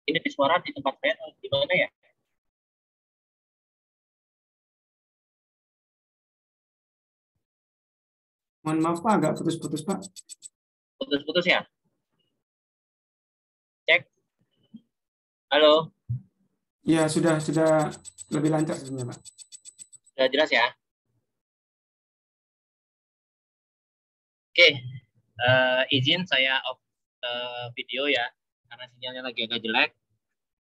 Ini suara di tempat saya di mana ya? Mohon maaf Pak, agak putus-putus Pak. Putus-putus ya? Cek. Halo. Ya sudah lebih lancar sebenarnya Pak. Sudah jelas ya? Oke. Izin saya off video ya, karena sinyalnya lagi agak jelek.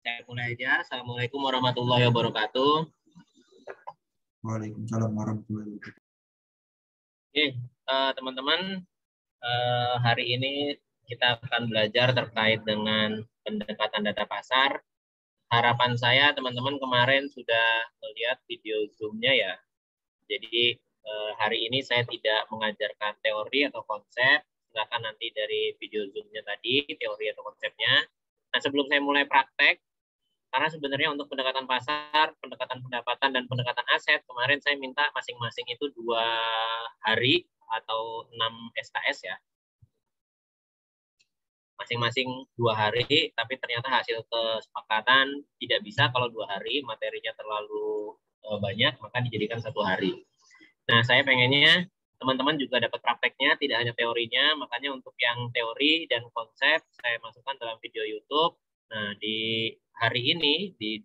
Saya mulai aja. Assalamualaikum warahmatullahi wabarakatuh. Waalaikumsalam warahmatullahi wabarakatuh. Oke, teman-teman, hari ini kita akan belajar terkait dengan pendekatan data pasar. Harapan saya teman-teman kemarin sudah melihat video Zoom-nya ya. Jadi hari ini saya tidak mengajarkan teori atau konsep. Silakan nanti dari video Zoom-nya tadi, teori atau konsepnya. Nah, sebelum saya mulai praktek, karena sebenarnya untuk pendekatan pasar, pendekatan pendapatan, dan pendekatan aset, kemarin saya minta masing-masing itu 2 hari atau 6 SKS ya. Masing-masing 2 hari, tapi ternyata hasil kesepakatan tidak bisa kalau 2 hari, materinya terlalu banyak, maka dijadikan 1 hari. Nah, saya pengennya teman-teman juga dapat prakteknya, tidak hanya teorinya, makanya untuk yang teori dan konsep saya masukkan dalam video YouTube. Nah, di hari ini, di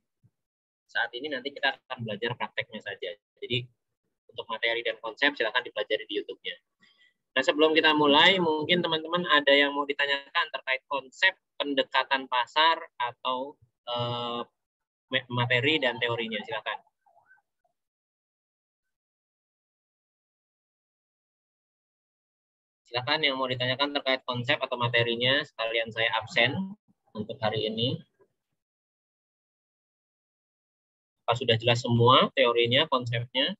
saat ini nanti kita akan belajar prakteknya saja. Jadi, untuk materi dan konsep silakan dipelajari di YouTube-nya. Nah, sebelum kita mulai, mungkin teman-teman ada yang mau ditanyakan terkait konsep pendekatan pasar atau materi dan teorinya, silakan. Silakan yang mau ditanyakan terkait konsep atau materinya, sekalian saya absen untuk hari ini. Apa sudah jelas semua teorinya, konsepnya?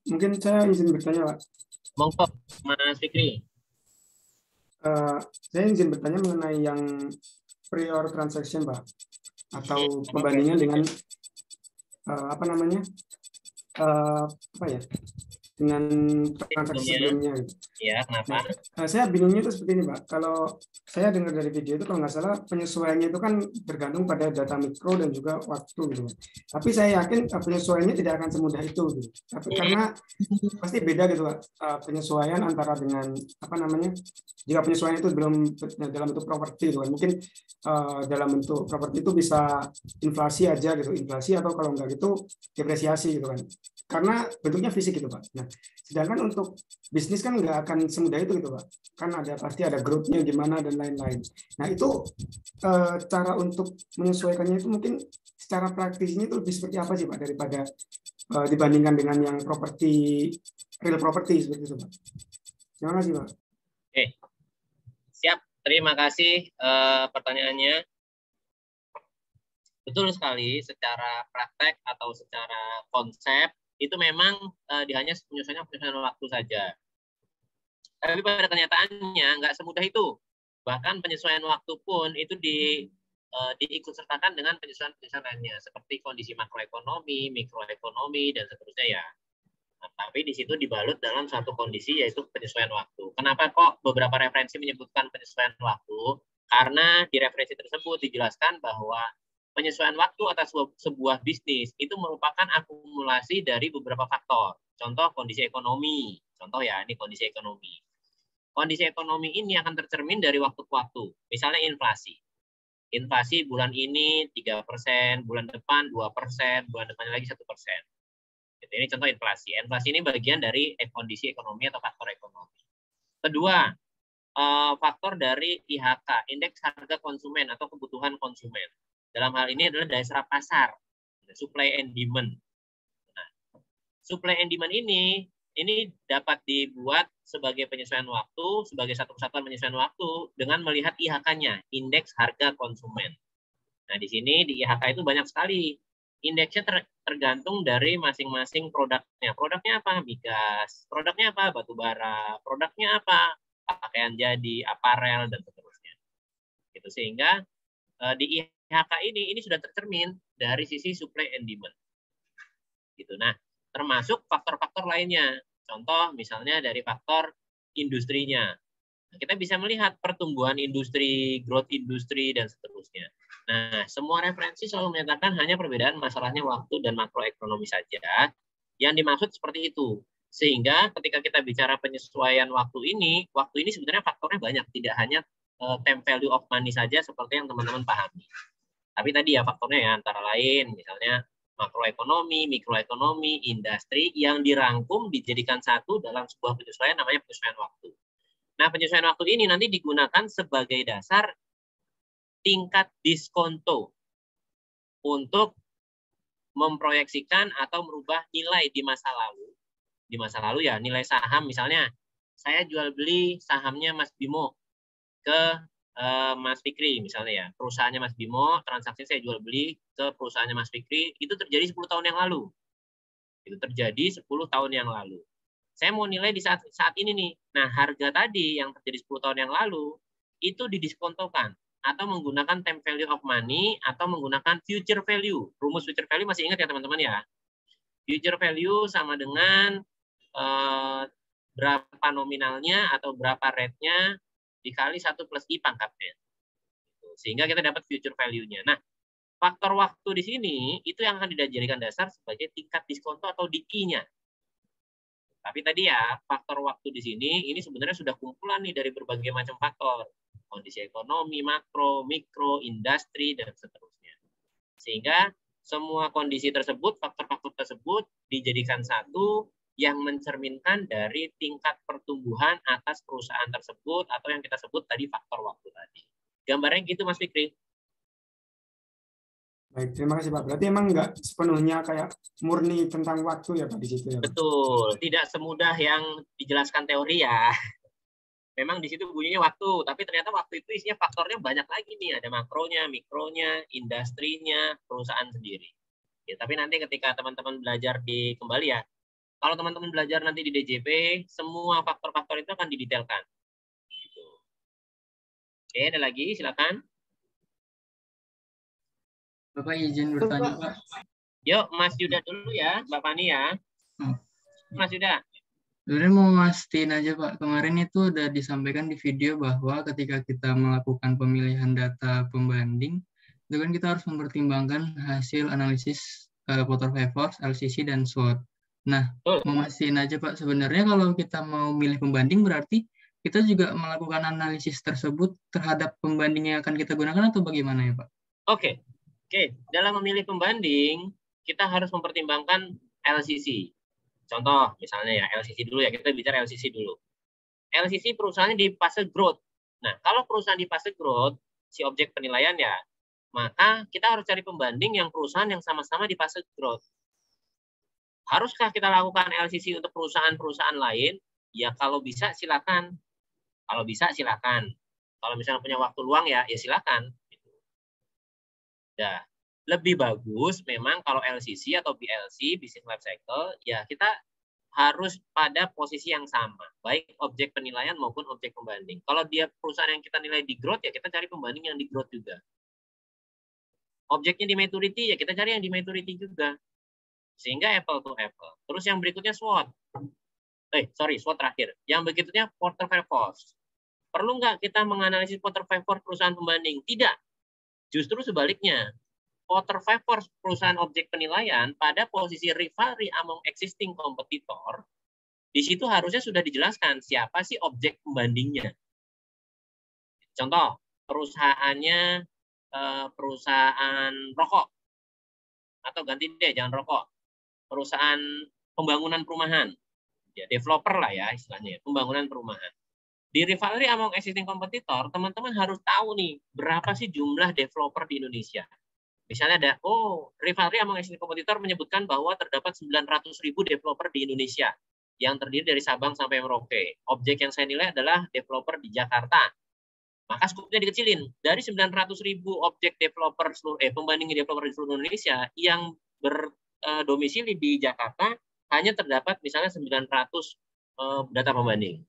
Mungkin saya izin bertanya Pak. Monggo, Mas Fikri. Saya izin bertanya mengenai yang prior transaction Pak, atau pembandingan dengan apa namanya, apa ya, dengan transaksi sebelumnya gitu. Ya, kenapa? Nah, saya bingungnya itu seperti ini Pak. Kalau saya dengar dari video itu, kalau nggak salah penyesuaiannya itu kan bergantung pada data mikro dan juga waktu gitu. Tapi saya yakin penyesuaiannya tidak akan semudah itu gitu. Tapi karena pasti beda gitu Pak, penyesuaian antara dengan apa namanya, jika penyesuaian itu belum dalam bentuk properti gitu kan, mungkin dalam bentuk properti itu bisa inflasi aja gitu, inflasi, atau kalau enggak gitu depresiasi gitu kan, karena bentuknya fisik gitu Pak. Nah, sedangkan untuk bisnis kan nggak akan semudah itu gitu Pak, kan pasti ada grupnya gimana dan lain-lain. Nah, itu cara untuk menyesuaikannya itu mungkin secara praktisnya itu lebih seperti apa sih Pak, daripada dibandingkan dengan yang properti, real property seperti itu Pak. Terima kasih Pak. Oke, siap. Terima kasih pertanyaannya. Betul sekali, secara praktek atau secara konsep itu memang hanya penyesuaian waktu saja. Tapi pada kenyataannya nggak semudah itu. Bahkan penyesuaian waktu pun itu diikut sertakan dengan penyesuaian lainnya, seperti kondisi makroekonomi, mikroekonomi, dan seterusnya ya. Nah, tapi di situ dibalut dalam satu kondisi, yaitu penyesuaian waktu. Kenapa kok beberapa referensi menyebutkan penyesuaian waktu? Karena di referensi tersebut dijelaskan bahwa penyesuaian waktu atas sebuah bisnis itu merupakan akumulasi dari beberapa faktor. Contoh kondisi ekonomi. Contoh ya, ini kondisi ekonomi. Kondisi ekonomi ini akan tercermin dari waktu ke waktu. Misalnya inflasi. Inflasi bulan ini 3%, bulan depan 2%, bulan depannya lagi 1%. Ini contoh inflasi. Inflasi ini bagian dari kondisi ekonomi atau faktor ekonomi. Kedua, faktor dari IHK, indeks harga konsumen atau kebutuhan konsumen. Dalam hal ini adalah daya serap pasar, supply and demand. Nah, supply and demand ini dapat dibuat sebagai penyesuaian waktu, sebagai satu kesatuan penyesuaian waktu dengan melihat IHK-nya, indeks harga konsumen. Nah, di sini di IHK itu banyak sekali. Indeksnya tergantung dari masing-masing produknya. Produknya apa? Migas. Produknya apa? Batu bara. Produknya apa? Pakaian jadi, aparel, dan seterusnya. Gitu, sehingga di IHK ini sudah tercermin dari sisi supply and demand. Gitu. Nah, termasuk faktor-faktor lainnya. Contoh misalnya dari faktor industrinya. Kita bisa melihat pertumbuhan industri, growth industri, dan seterusnya. Nah, semua referensi selalu menyatakan hanya perbedaan masalahnya waktu dan makroekonomi saja. Yang dimaksud seperti itu. Sehingga ketika kita bicara penyesuaian waktu ini sebenarnya faktornya banyak. Tidak hanya time value of money saja seperti yang teman-teman pahami. Tapi tadi ya faktornya ya antara lain, misalnya makroekonomi, mikroekonomi, industri yang dirangkum dijadikan satu dalam sebuah penyesuaian namanya penyesuaian waktu. Nah, penyesuaian waktu ini nanti digunakan sebagai dasar tingkat diskonto untuk memproyeksikan atau merubah nilai di masa lalu. Di masa lalu ya, nilai saham misalnya, saya jual beli sahamnya Mas Bimo ke Mas Fikri misalnya ya. Perusahaannya Mas Bimo, transaksi saya jual beli ke perusahaannya Mas Fikri, itu terjadi 10 tahun yang lalu. Itu terjadi 10 tahun yang lalu. Saya mau nilai di saat ini nih. Nah, harga tadi yang terjadi 10 tahun yang lalu itu didiskontokan atau menggunakan time value of money atau menggunakan future value. Rumus future value masih ingat ya teman-teman ya? Future value sama dengan berapa nominalnya atau berapa rate-nya dikali 1 plus I pangkatnya. Sehingga kita dapat future value-nya. Nah, faktor waktu di sini itu yang akan dijadikan dasar sebagai tingkat diskonto atau DI-nya. Tapi tadi ya, faktor waktu di sini ini sebenarnya sudah kumpulan nih dari berbagai macam faktor. Kondisi ekonomi, makro, mikro, industri, dan seterusnya. Sehingga semua kondisi tersebut, faktor-faktor tersebut dijadikan satu yang mencerminkan dari tingkat pertumbuhan atas perusahaan tersebut atau yang kita sebut tadi faktor waktu tadi. Gambarnya gitu Mas Fikri. Baik, terima kasih Pak. Berarti emang nggak sepenuhnya kayak murni tentang waktu ya Pak di situ ya Pak? Betul, tidak semudah yang dijelaskan teori ya. Memang di situ bunyinya waktu, tapi ternyata waktu itu isinya faktornya banyak lagi nih. Ada makronya, mikronya, industrinya, perusahaan sendiri. Ya, tapi nanti ketika teman-teman belajar di kembali ya, kalau teman-teman belajar nanti di DJP, semua faktor-faktor itu akan didetailkan. Gitu. Oke, ada lagi, silakan. Bapak izin bertanya, Pak. Yuk, Mas Yuda dulu ya, Mbak Fani ya. Mas Yuda. Sebenarnya mau mastiin aja Pak, kemarin itu udah disampaikan di video bahwa ketika kita melakukan pemilihan data pembanding, itu kan kita harus mempertimbangkan hasil analisis Porter Favors, LCC, dan SWOT. Nah, mau mastiin aja Pak, sebenarnya kalau kita mau milih pembanding berarti kita juga melakukan analisis tersebut terhadap pembanding yang akan kita gunakan atau bagaimana ya Pak? Oke. Dalam memilih pembanding, kita harus mempertimbangkan LCC. Contoh, misalnya ya, LCC dulu ya, kita bicara LCC dulu. LCC perusahaannya di fase growth. Nah, kalau perusahaan di fase growth, si objek penilaian ya, maka kita harus cari pembanding yang perusahaan yang sama-sama di fase growth. Haruskah kita lakukan LCC untuk perusahaan-perusahaan lain? Ya, kalau bisa silakan. Kalau bisa silakan. Kalau misalnya punya waktu luang ya silakan. Ya, lebih bagus memang kalau LCC atau BLC, Business Life Cycle, ya kita harus pada posisi yang sama, baik objek penilaian maupun objek pembanding. Kalau dia perusahaan yang kita nilai di growth, ya kita cari pembanding yang di growth juga. Objeknya di maturity, ya kita cari yang di maturity juga. Sehingga apple to apple. Terus yang berikutnya SWOT. SWOT terakhir. Yang berikutnya Porter Favors. Perlu nggak kita menganalisis Porter Favors perusahaan pembanding? Tidak. Justru sebaliknya. Porter Favors perusahaan objek penilaian pada posisi rivalry among existing competitor, di situ harusnya sudah dijelaskan siapa sih objek pembandingnya. Contoh, perusahaannya perusahaan rokok, atau ganti deh, jangan rokok. Perusahaan pembangunan perumahan, ya developer lah ya istilahnya, pembangunan perumahan. Di rivalry among existing competitor, teman-teman harus tahu nih berapa sih jumlah developer di Indonesia. Misalnya ada, rivalry among existing competitor menyebutkan bahwa terdapat 900.000 developer di Indonesia yang terdiri dari Sabang sampai Merauke. Objek yang saya nilai adalah developer di Jakarta. Maka skupnya dikecilin. Dari 900.000 objek developer pembanding developer di seluruh Indonesia yang berdomisili di Jakarta hanya terdapat misalnya 900 data pembanding.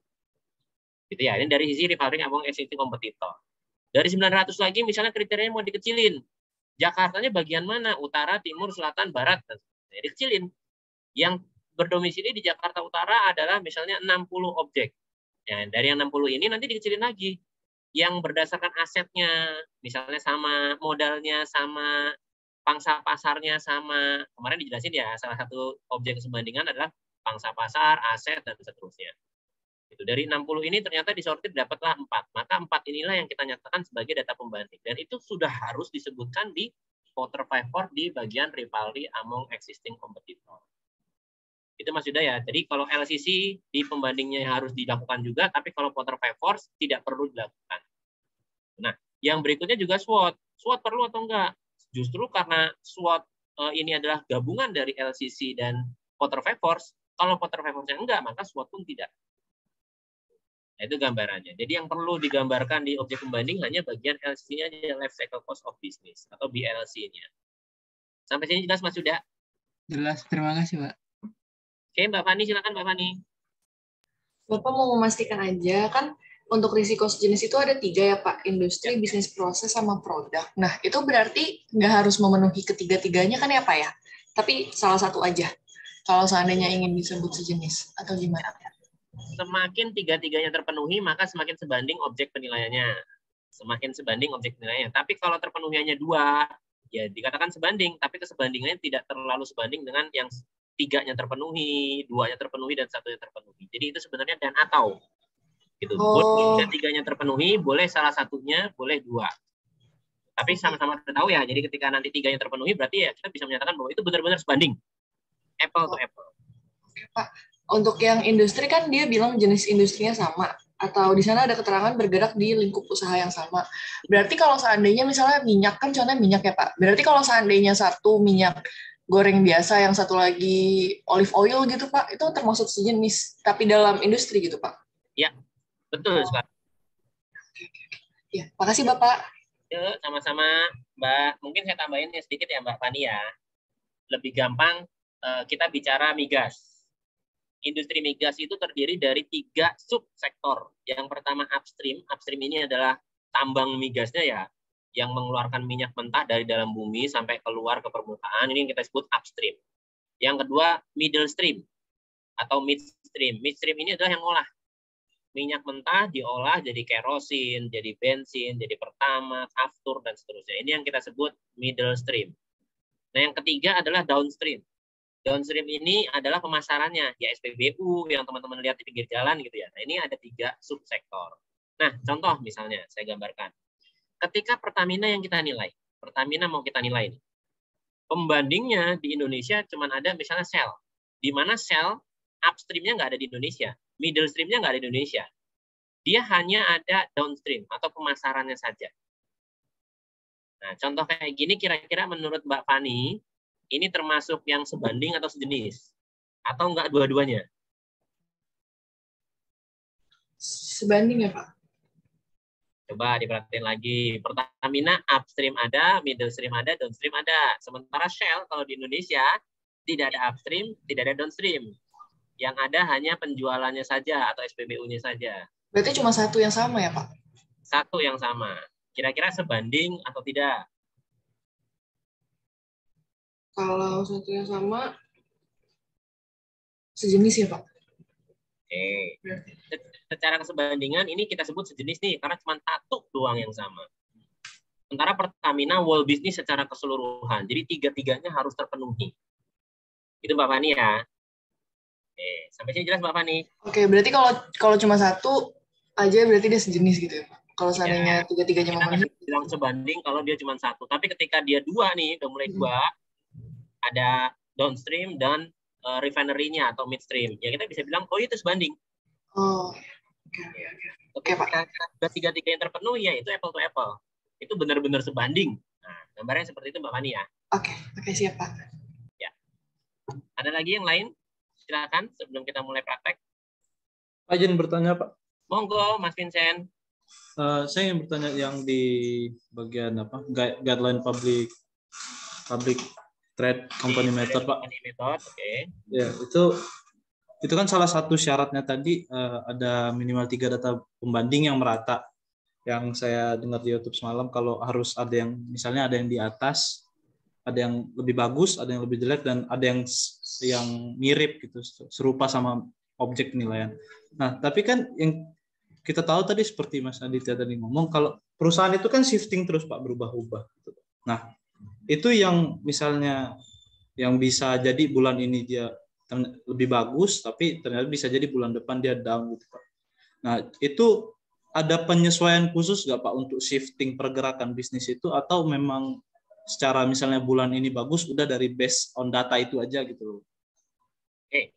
Gitu ya. Ini dari sisi rivalry among existing competitor. Dari 900 lagi misalnya kriterianya mau dikecilin. Jakartanya bagian mana? Utara, timur, selatan, barat. Jadi kecilin. Yang berdomisili di Jakarta Utara adalah misalnya 60 objek. Ya, dari yang 60 ini nanti dikecilin lagi. Yang berdasarkan asetnya, misalnya sama, modalnya sama, pangsa pasarnya sama. Kemarin dijelasin ya, salah satu objek pembandingan adalah pangsa pasar, aset, dan seterusnya. Itu dari 60 ini ternyata disortir dapatlah 4. Maka 4 inilah yang kita nyatakan sebagai data pembanding. Dan itu sudah harus disebutkan di Porter 5 di bagian rivalry among existing competitor. Itu Mas Yuda ya. Jadi kalau LCC di pembandingnya harus dilakukan juga, tapi kalau Porter 5 tidak perlu dilakukan. Nah, yang berikutnya juga SWOT. SWOT perlu atau enggak? Justru karena SWOT ini adalah gabungan dari LCC dan Porter 5, kalau Porter 5-nya enggak, maka SWOT pun tidak. Nah, itu gambarannya. Jadi yang perlu digambarkan di objek pembanding hanya bagian LCC-nya, Life Cycle Cost of Business, atau BLC-nya. Sampai sini jelas Mas Yuda? Jelas, terima kasih Pak. Oke, Mbak Fani, silakan Mbak Fani. Bapak mau memastikan aja, kan untuk risiko sejenis itu ada 3 ya Pak, industri, bisnis proses, sama produk. Nah, itu berarti nggak harus memenuhi ketiga-tiganya kan ya Pak ya? Tapi salah satu aja, kalau seandainya ingin disebut sejenis, atau gimana? Semakin tiga-tiganya terpenuhi, maka semakin sebanding objek penilaiannya. Semakin sebanding objek penilaiannya. Tapi kalau terpenuhi hanya 2, ya dikatakan sebanding, tapi kesebandingannya tidak terlalu sebanding dengan yang 3-nya terpenuhi, 2-nya terpenuhi, dan 1-nya terpenuhi. Jadi itu sebenarnya dan atau. Gitu. Boleh 3-tiganya terpenuhi, boleh salah satunya, boleh 2. Tapi sama-sama kita tahu ya, jadi ketika nanti 3-nya terpenuhi, berarti ya kita bisa menyatakan bahwa itu benar-benar sebanding. Apple to apple. Oke, Pak. Untuk yang industri kan dia bilang jenis industrinya sama, atau di sana ada keterangan bergerak di lingkup usaha yang sama. Berarti kalau seandainya misalnya minyak, kan contohnya minyak ya Pak, berarti kalau seandainya satu minyak goreng biasa, yang satu lagi olive oil gitu Pak, itu termasuk sejenis, tapi dalam industri gitu Pak? Ya, betul sekali. Ya, makasih Bapak. Yuk, sama-sama Mbak. Mungkin saya tambahin sedikit ya Mbak Fani ya. Lebih gampang kita bicara migas. Industri migas itu terdiri dari 3 subsektor. Yang pertama upstream. Upstream ini adalah tambang migasnya ya, yang mengeluarkan minyak mentah dari dalam bumi sampai keluar ke permukaan. Ini yang kita sebut upstream. Yang kedua middle stream atau midstream. Midstream ini adalah yang ngolah. Minyak mentah diolah jadi kerosin, jadi bensin, jadi pertamax, aftur, dan seterusnya. Ini yang kita sebut middle stream. Nah, yang ketiga adalah downstream. Downstream ini adalah pemasarannya, ya SPBU yang teman-teman lihat di pinggir jalan gitu ya. Nah, ini ada 3 subsektor. Nah, contoh misalnya saya gambarkan. Ketika Pertamina yang kita nilai, Pertamina mau kita nilai nih. Pembandingnya di Indonesia cuma ada misalnya Shell. Di mana Shell upstream-nya nggak ada di Indonesia, middle stream-nya nggak ada di Indonesia. Dia hanya ada downstream atau pemasarannya saja. Nah, contoh kayak gini kira-kira menurut Mbak Fani, ini termasuk yang sebanding atau sejenis? Atau enggak dua-duanya? Sebanding ya Pak? Coba diperhatiin lagi. Pertamina upstream ada, middle stream ada, downstream ada. Sementara Shell kalau di Indonesia tidak ada upstream, tidak ada downstream. Yang ada hanya penjualannya saja atau SPBU-nya saja. Berarti cuma satu yang sama ya Pak? Satu yang sama. Kira-kira sebanding atau tidak? Kalau satu yang sama, sejenis ya Pak? Oke. Secara kesebandingan ini kita sebut sejenis nih, karena cuma satu doang yang sama. Sementara Pertamina whole business secara keseluruhan. Jadi 3-tiganya harus terpenuhi. Itu Mbak Fani ya. Oke, sampai sini jelas Mbak Fani? Oke, berarti kalau cuma satu aja berarti dia sejenis gitu ya Pak? Kalau seandainya 3-tiganya memenuhi. Kita bilang sebanding kalau dia cuma satu. Tapi ketika dia 2 nih, udah mulai 2, ada downstream dan refinery-nya atau midstream. Ya kita bisa bilang, oh itu sebanding. Oh, oke Pak. Sudah 3-tiga yang terpenuhi, ya itu apple to apple. Itu benar-benar sebanding. Nah, gambarnya seperti itu Mbak Fani ya. Oke, siap Pak. Ya. Ada lagi yang lain? Silakan sebelum kita mulai praktek. Pak izin bertanya Pak. Monggo Mas Vincent. Saya ingin bertanya yang di bagian apa? Guideline public trade company method Pak. Oke. Ya, itu kan salah satu syaratnya tadi ada minimal 3 data pembanding yang merata. Yang saya dengar di YouTube semalam kalau harus ada yang misalnya ada yang di atas, ada yang lebih bagus, ada yang lebih jelek, dan ada yang mirip gitu, serupa sama objek penilaian. Nah, tapi kan yang kita tahu tadi seperti Mas Aditya tadi ngomong, kalau perusahaan itu kan shifting terus Pak, berubah-ubah. Nah, itu yang misalnya yang bisa jadi bulan ini dia lebih bagus, tapi ternyata bisa jadi bulan depan dia down gitu Pak. Nah, itu ada penyesuaian khusus nggak Pak untuk shifting pergerakan bisnis itu, atau memang secara misalnya bulan ini bagus udah dari based on data itu aja gitu loh? Oke.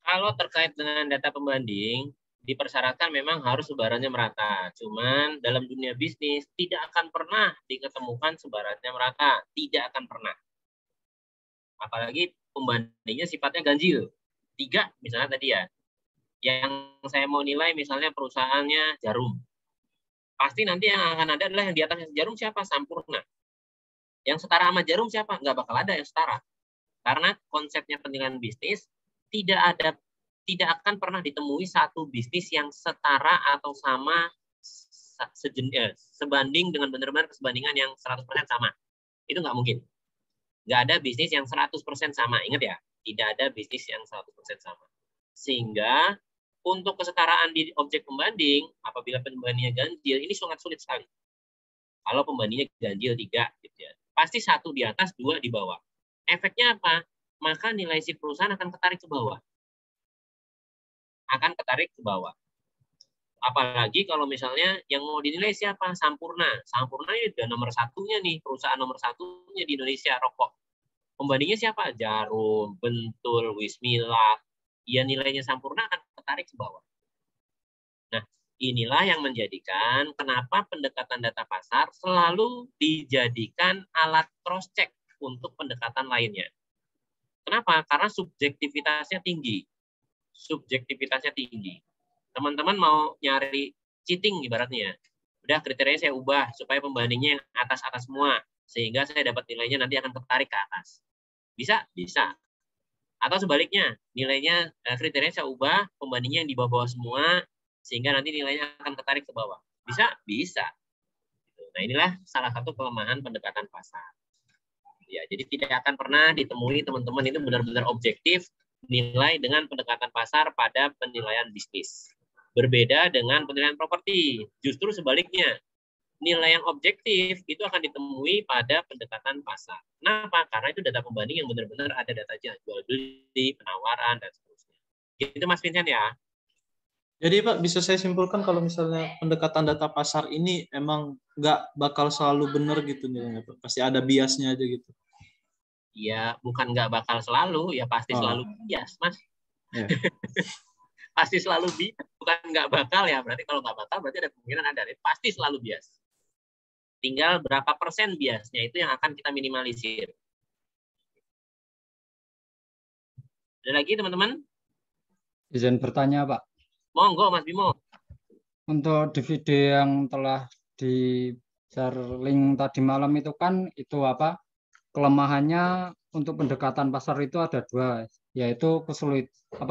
Kalau terkait dengan data pembanding, dipersyaratkan memang harus sebarannya merata. Cuman dalam dunia bisnis tidak akan pernah diketemukan sebarannya merata, tidak akan pernah. Apalagi pembandingnya sifatnya ganjil. 3 misalnya tadi ya. Yang saya mau nilai misalnya perusahaannya Jarum. Pasti nanti yang akan ada adalah yang di atasnya Jarum siapa? Sampurna. Yang setara sama Jarum siapa? Nggak bakal ada yang setara. Karena konsepnya penilaian bisnis tidak akan pernah ditemui satu bisnis yang setara atau sama sebanding dengan benar-benar kesebandingan yang 100% sama. Itu nggak mungkin. Nggak ada bisnis yang 100% sama. Ingat ya, tidak ada bisnis yang 100% sama. Sehingga untuk kesetaraan di objek pembanding, apabila pembandingnya ganjil, ini sangat sulit sekali. Kalau pembandingnya ganjil 3, gitu ya, pasti 1 di atas, 2 di bawah. Efeknya apa? Maka nilai si perusahaan akan ketarik ke bawah. Akan ketarik ke bawah. Apalagi kalau misalnya yang mau dinilai siapa? Sampurna. Sampurna ini udah nomor 1-nya nih, perusahaan nomor 1-nya di Indonesia rokok. Pembandingnya siapa? Jarum, Bentul, Wismillah. Ya nilainya Sampurna akan ketarik ke bawah. Nah, inilah yang menjadikan kenapa pendekatan data pasar selalu dijadikan alat cross-check untuk pendekatan lainnya. Kenapa? Karena subjektivitasnya tinggi. Subjektivitasnya tinggi. Teman-teman mau nyari cheating ibaratnya. Udah kriterianya saya ubah supaya pembandingnya yang atas-atas semua. Sehingga saya dapat nilainya nanti akan tertarik ke atas. Bisa? Bisa. Atau sebaliknya, nilainya kriterianya saya ubah, pembandingnya yang di bawah-bawah semua, sehingga nanti nilainya akan tertarik ke bawah. Bisa? Bisa. Nah, inilah salah satu kelemahan pendekatan pasar. Ya, jadi tidak akan pernah ditemui teman-teman itu benar-benar objektif nilai dengan pendekatan pasar pada penilaian bisnis. Berbeda dengan penilaian properti. Justru sebaliknya, nilai yang objektif itu akan ditemui pada pendekatan pasar. Kenapa? Karena itu data pembanding yang benar-benar ada datanya, jual beli, penawaran, dan seterusnya. Itu Mas Vincent ya. Jadi Pak, bisa saya simpulkan kalau misalnya pendekatan data pasar ini emang nggak bakal selalu benar gitu nilainya Pak. Pasti ada biasnya aja gitu. Ya, bukan nggak bakal selalu, ya pasti selalu bias, Mas. Yeah. Pasti selalu bias, bukan nggak bakal ya. Berarti kalau nggak bakal berarti ada kemungkinan ada. Pasti selalu bias. Tinggal berapa persen biasnya itu yang akan kita minimalisir. Ada lagi teman-teman? Izin bertanya Pak. Monggo Mas Bimo. Untuk di video yang telah di-share link tadi malam itu kan itu apa? Kelemahannya untuk pendekatan pasar itu ada 2, yaitu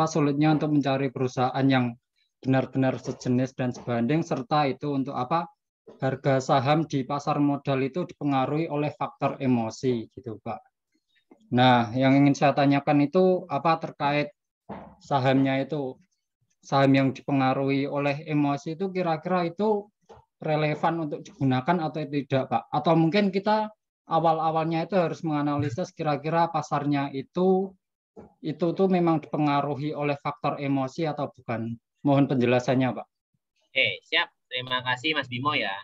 sulitnya untuk mencari perusahaan yang benar-benar sejenis dan sebanding, serta itu untuk apa? Harga saham di pasar modal itu dipengaruhi oleh faktor emosi gitu Pak. Nah, yang ingin saya tanyakan itu apa terkait sahamnya itu, saham yang dipengaruhi oleh emosi itu kira-kira itu relevan untuk digunakan atau tidak Pak? Atau mungkin kita awal-awalnya itu harus menganalisis kira-kira pasarnya itu tuh memang dipengaruhi oleh faktor emosi atau bukan? Mohon penjelasannya Pak. Oke, siap. Terima kasih Mas Bimo ya.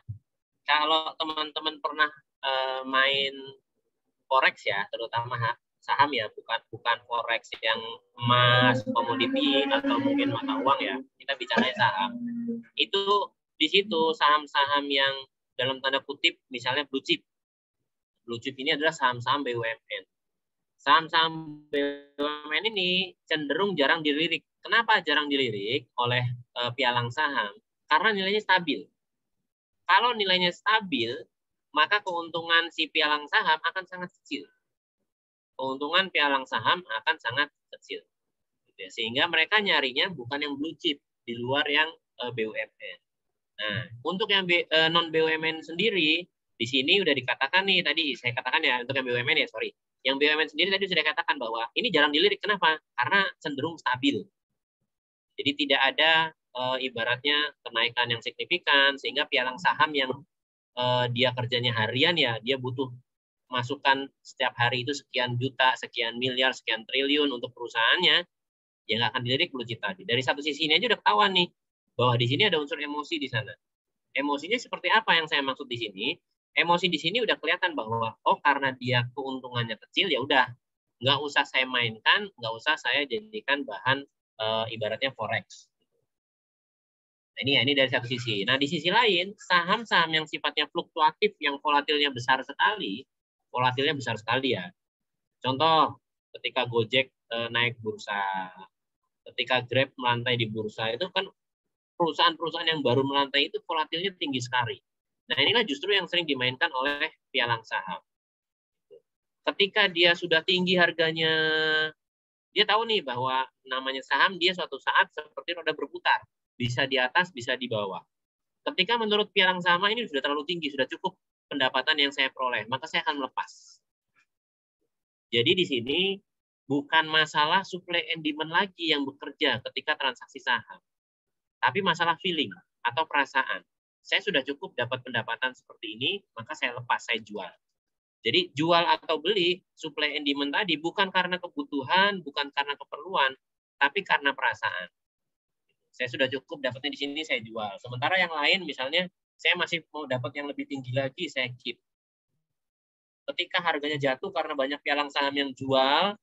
Kalau teman-teman pernah main forex ya, terutama saham ya, bukan forex yang emas, komoditi atau mungkin mata uang ya. Kita bicara saham. Itu di situ saham-saham yang dalam tanda kutip misalnya blue chip. Blue chip ini adalah saham-saham BUMN. Saham-saham BUMN ini cenderung jarang dilirik. Kenapa jarang dilirik oleh pialang saham? Karena nilainya stabil. Kalau nilainya stabil, maka keuntungan si pialang saham akan sangat kecil. Keuntungan pialang saham akan sangat kecil. Sehingga mereka nyarinya bukan yang blue chip, di luar yang BUMN. Nah, untuk yang non BUMN sendiri, di sini udah dikatakan nih tadi, saya katakan ya, untuk yang BUMN ya, sorry. Yang BUMN sendiri tadi sudah dikatakan bahwa ini jarang dilirik. Kenapa? Karena cenderung stabil. Jadi tidak ada ibaratnya kenaikan yang signifikan, sehingga pialang saham yang dia kerjanya harian ya dia butuh masukan setiap hari itu sekian juta, sekian miliar, sekian triliun untuk perusahaannya, ya nggak akan dilirik blue chip tadi. Dari satu sisi ini aja udah ketahuan nih bahwa di sini ada unsur emosi di sana. Emosinya seperti apa yang saya maksud di sini? Emosi di sini udah kelihatan bahwa oh karena dia keuntungannya kecil ya udah nggak usah saya mainkan, nggak usah saya jadikan bahan ibaratnya forex. Nah, ini dari satu sisi. Nah di sisi lain saham-saham yang sifatnya fluktuatif, yang volatilnya besar sekali ya. Contoh ketika Gojek naik bursa, ketika Grab melantai di bursa itu kan perusahaan-perusahaan yang baru melantai itu volatilnya tinggi sekali. Nah inilah justru yang sering dimainkan oleh pialang saham. Ketika dia sudah tinggi harganya, dia tahu nih bahwa namanya saham dia suatu saat seperti roda berputar, bisa di atas, bisa di bawah. Ketika menurut pialang saham ini sudah terlalu tinggi, sudah cukup pendapatan yang saya peroleh, maka saya akan melepas. Jadi di sini bukan masalah supply and demand lagi yang bekerja ketika transaksi saham, tapi masalah feeling atau perasaan. Saya sudah cukup dapat pendapatan seperti ini, maka saya lepas, saya jual. Jadi jual atau beli, supply and demand tadi bukan karena kebutuhan, bukan karena keperluan, tapi karena perasaan. Saya sudah cukup dapatnya di sini, saya jual. Sementara yang lain misalnya, saya masih mau dapat yang lebih tinggi lagi, saya keep. Ketika harganya jatuh karena banyak pialang saham yang jual,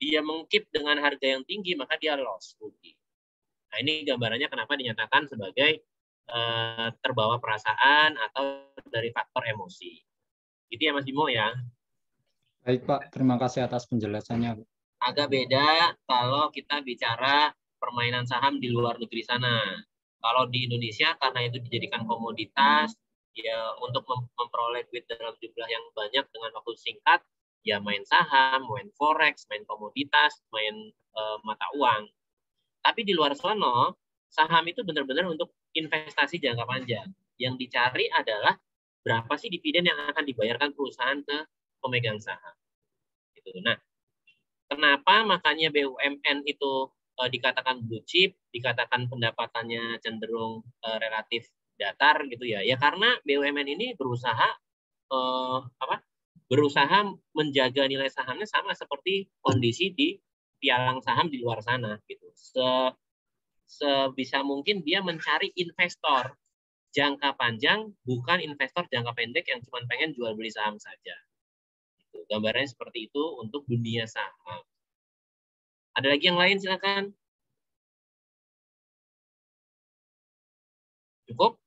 dia mengkeep dengan harga yang tinggi, maka dia loss, rugi. Nah ini gambarannya kenapa dinyatakan sebagai terbawa perasaan atau dari faktor emosi. Itu ya Mas Bimo ya. Baik Pak, terima kasih atas penjelasannya. Agak beda kalau kita bicara permainan saham di luar negeri sana. Kalau di Indonesia karena itu dijadikan komoditas, ya untuk memperoleh duit dalam jumlah yang banyak dengan waktu singkat, ya main saham, main forex, main komoditas, main mata uang. Tapi di luar sana, saham itu benar-benar untuk investasi jangka panjang. Yang dicari adalah berapa sih dividen yang akan dibayarkan perusahaan ke pemegang saham. Gitu. Nah, kenapa makanya BUMN itu dikatakan blue chip, dikatakan pendapatannya cenderung relatif datar gitu ya? Ya karena BUMN ini berusaha berusaha menjaga nilai sahamnya sama seperti kondisi di pialang saham di luar sana gitu. Sebisa mungkin dia mencari investor jangka panjang, bukan investor jangka pendek yang cuma pengen jual beli saham saja. Gitu. Gambarnya seperti itu untuk dunia saham. Ada lagi yang lain silakan. Cukup?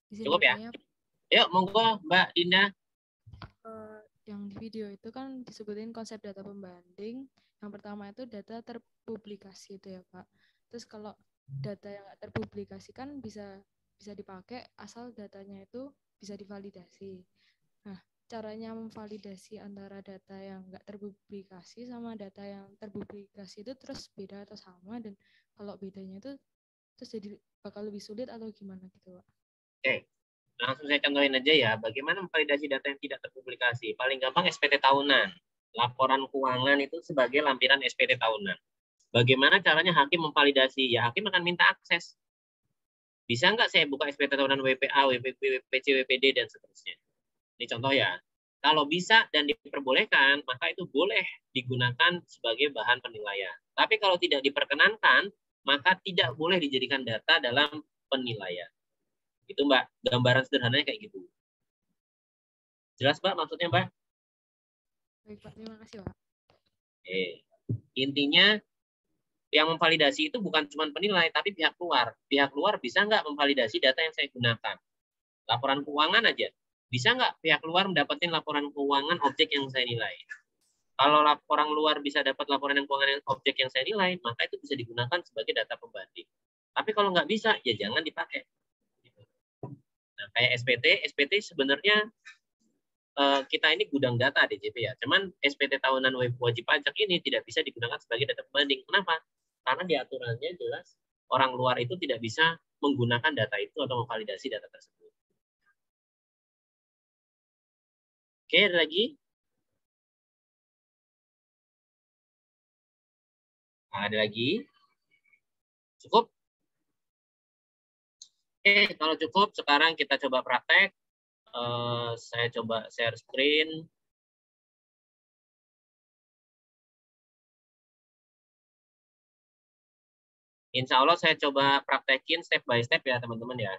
Cukup ya? Yuk, monggo Mbak Dinda. Yang di video itu kan disebutin konsep data pembanding. Yang pertama itu data terpublikasi itu ya Pak. Terus kalau data yang nggak terpublikasi kan bisa dipakai asal datanya itu bisa divalidasi. Nah, caranya memvalidasi antara data yang nggak terpublikasi sama data yang terpublikasi itu terus beda atau sama, dan kalau bedanya itu terus jadi bakal lebih sulit atau gimana gitu Pak? Oke. Langsung saya contohin aja ya, bagaimana memvalidasi data yang tidak terpublikasi. Paling gampang SPT tahunan. Laporan keuangan itu sebagai lampiran SPT tahunan. Bagaimana caranya hakim memvalidasi? Ya hakim akan minta akses. Bisa nggak saya buka SPT tahunan WPA, WPP, WPC, WPD, dan seterusnya. Ini contoh ya. Kalau bisa dan diperbolehkan, maka itu boleh digunakan sebagai bahan penilaian. Tapi kalau tidak diperkenankan, maka tidak boleh dijadikan data dalam penilaian. Itu Mbak, gambaran sederhananya kayak gitu. Jelas Mbak maksudnya Mbak? Baik Pak, terima kasih Pak. Intinya yang memvalidasi itu bukan cuma penilai, tapi pihak luar. Pihak luar bisa nggak memvalidasi data yang saya gunakan? Laporan keuangan aja. Bisa nggak pihak luar mendapatkan laporan keuangan objek yang saya nilai? Kalau orang luar bisa dapat laporan keuangan objek yang saya nilai, maka itu bisa digunakan sebagai data pembanding. Tapi kalau nggak bisa, ya jangan dipakai. Nah, kayak SPT sebenarnya kita ini gudang data DJP ya. Cuman SPT tahunan wajib pajak ini tidak bisa digunakan sebagai data pembanding. Kenapa? Karena di aturannya jelas orang luar itu tidak bisa menggunakan data itu atau memvalidasi data tersebut. Oke, ada lagi? Ada lagi? Cukup? Oke, kalau cukup, sekarang kita coba praktek. Saya coba share screen. Insya Allah saya coba praktekin step by step ya teman-teman ya.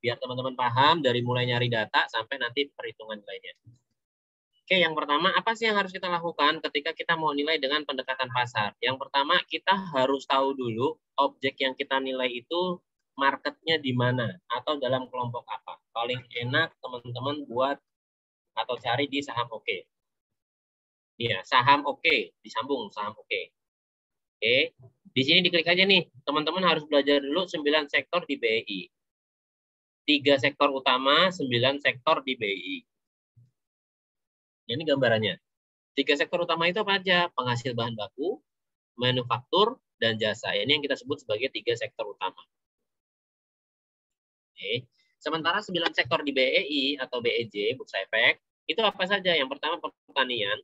Biar teman-teman paham dari mulai nyari data sampai nanti perhitungan nilainya. Oke, yang pertama, apa sih yang harus kita lakukan ketika kita mau nilai dengan pendekatan pasar? Yang pertama, kita harus tahu dulu objek yang kita nilai itu marketnya di mana atau dalam kelompok apa. Paling enak teman-teman buat atau cari di saham oke. Iya, saham oke, disambung saham oke. Oke, di sini diklik aja nih. Teman-teman harus belajar dulu 9 sektor di BEI. 3 sektor utama, 9 sektor di BEI. Ini gambarannya. 3 sektor utama itu apa aja? Penghasil bahan baku, manufaktur, dan jasa. Ini yang kita sebut sebagai 3 sektor utama. Oke. Sementara 9 sektor di BEI atau BEJ, Bursa Efek, itu apa saja? Yang pertama pertanian,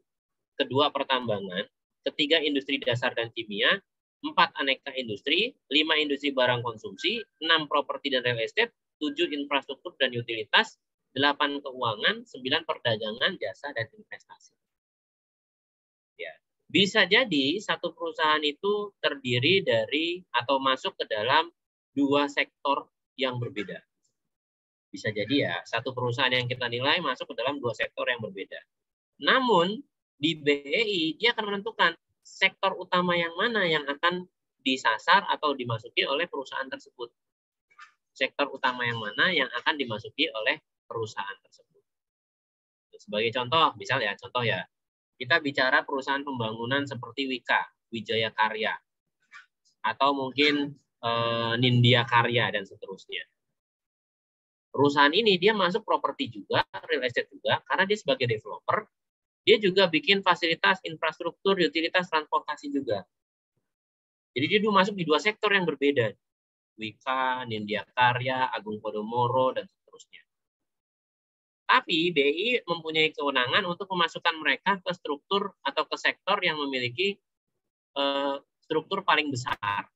kedua pertambangan, ketiga industri dasar dan kimia, 4 aneka industri, 5 industri barang konsumsi, 6 properti dan real estate, 7 infrastruktur dan utilitas, 8 keuangan, 9 perdagangan, jasa, dan investasi. Ya. Bisa jadi satu perusahaan itu terdiri dari atau masuk ke dalam 2 sektor yang berbeda. Bisa jadi ya, satu perusahaan yang kita nilai masuk ke dalam 2 sektor yang berbeda. Namun, di BEI, dia akan menentukan sektor utama yang mana yang akan disasar atau dimasuki oleh perusahaan tersebut. Sektor utama yang mana yang akan dimasuki oleh perusahaan tersebut. Sebagai contoh, contoh ya, kita bicara perusahaan pembangunan seperti Wika, Wijaya Karya, atau mungkin Nindya Karya, dan seterusnya. Perusahaan ini dia masuk properti juga, real estate juga, karena dia sebagai developer, dia juga bikin fasilitas infrastruktur, utilitas, transportasi juga. Jadi dia masuk di 2 sektor yang berbeda. Wika, Nindya Karya, Agung Podomoro, dan seterusnya. Tapi BI mempunyai kewenangan untuk memasukkan mereka ke struktur atau ke sektor yang memiliki struktur paling besar.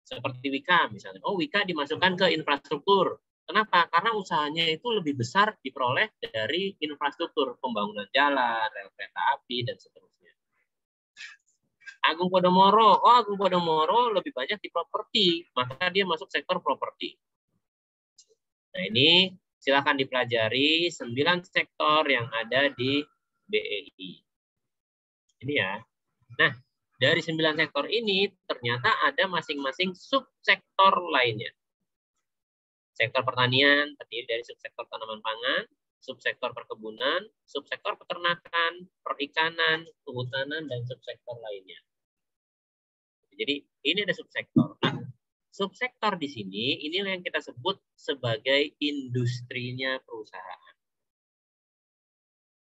Seperti Wika misalnya. Oh, Wika dimasukkan ke infrastruktur. Kenapa? Karena usahanya itu lebih besar diperoleh dari infrastruktur, pembangunan jalan, rel kereta api, dan seterusnya. Agung Podomoro, Agung Podomoro lebih banyak di properti, maka dia masuk sektor properti. Nah, ini silakan dipelajari 9 sektor yang ada di BEI. Ini ya. Nah, dari 9 sektor ini ternyata ada masing-masing subsektor lainnya. Sektor pertanian terdiri dari subsektor tanaman pangan, subsektor perkebunan, subsektor peternakan, perikanan, kehutanan, dan subsektor lainnya. Jadi ini ada subsektor. Nah, subsektor di sini inilah yang kita sebut sebagai industrinya perusahaan.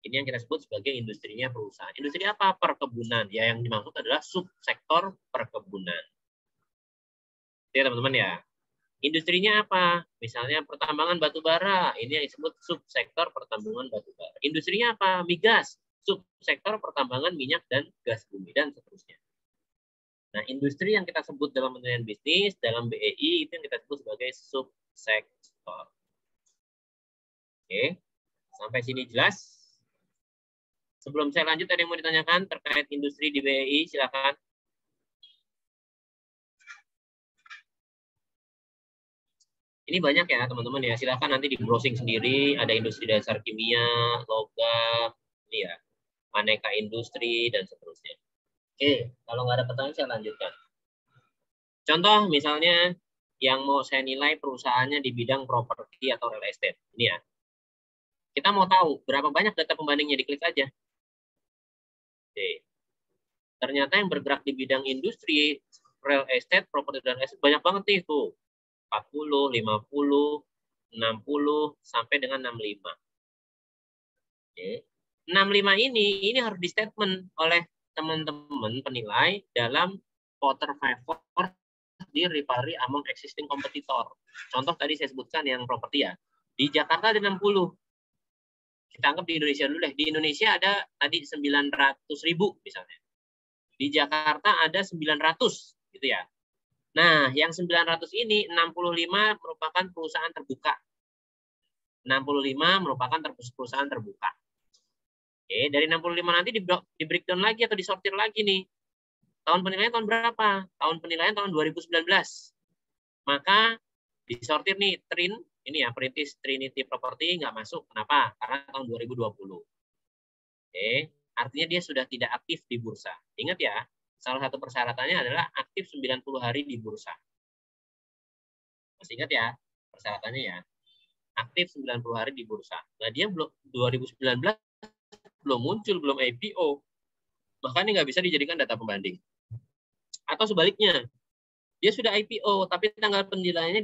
Ini yang kita sebut sebagai industrinya perusahaan. Industri apa? Perkebunan. Ya, yang dimaksud adalah subsektor perkebunan. Ya, teman-teman ya. Industrinya apa? Misalnya pertambangan batu bara, ini yang disebut subsektor pertambangan batu bara. Industrinya apa? Migas, subsektor pertambangan minyak dan gas bumi, dan seterusnya. Nah, industri yang kita sebut dalam penilaian bisnis, dalam BEI, itu yang kita sebut sebagai subsektor. Oke, sampai sini jelas? Sebelum saya lanjut, ada yang mau ditanyakan terkait industri di BEI? Silakan. Ini banyak ya teman-teman ya, silakan nanti di browsing sendiri, ada industri dasar kimia, logam, ini ya, aneka industri, dan seterusnya. Oke, kalau nggak ada pertanyaan saya lanjutkan. Contoh misalnya yang mau saya nilai perusahaannya di bidang properti atau real estate. Ini ya. Kita mau tahu berapa banyak data pembandingnya, diklik aja. Oke. Ternyata yang bergerak di bidang industri, real estate, properti dan real estate banyak banget nih tuh. 40, 50, 60, sampai dengan 65. Oke. 65 ini harus di statement oleh teman-teman penilai dalam quarter favor di rivalry among existing competitor. Contoh tadi saya sebutkan yang properti ya. Di Jakarta ada 60. Kita anggap di Indonesia dulu deh. Di Indonesia ada tadi 900.000 misalnya. Di Jakarta ada 900 gitu ya. Nah, yang 900 ini 65 merupakan perusahaan terbuka. 65 merupakan perusahaan terbuka. Oke, dari 65 nanti di breakdown lagi atau disortir lagi nih. Tahun penilaian tahun berapa? Tahun penilaian tahun 2019. Maka disortir nih, ini ya, Perintis Trinity Property nggak masuk. Kenapa? Karena tahun 2020. Oke, artinya dia sudah tidak aktif di bursa. Ingat ya, salah satu persyaratannya adalah aktif 90 hari di bursa. Masih ingat ya persyaratannya ya? Aktif 90 hari di bursa. Nah, dia belum 2019 belum muncul, belum IPO. Makanya nggak bisa dijadikan data pembanding. Atau sebaliknya, dia sudah IPO, tapi tanggal penilaiannya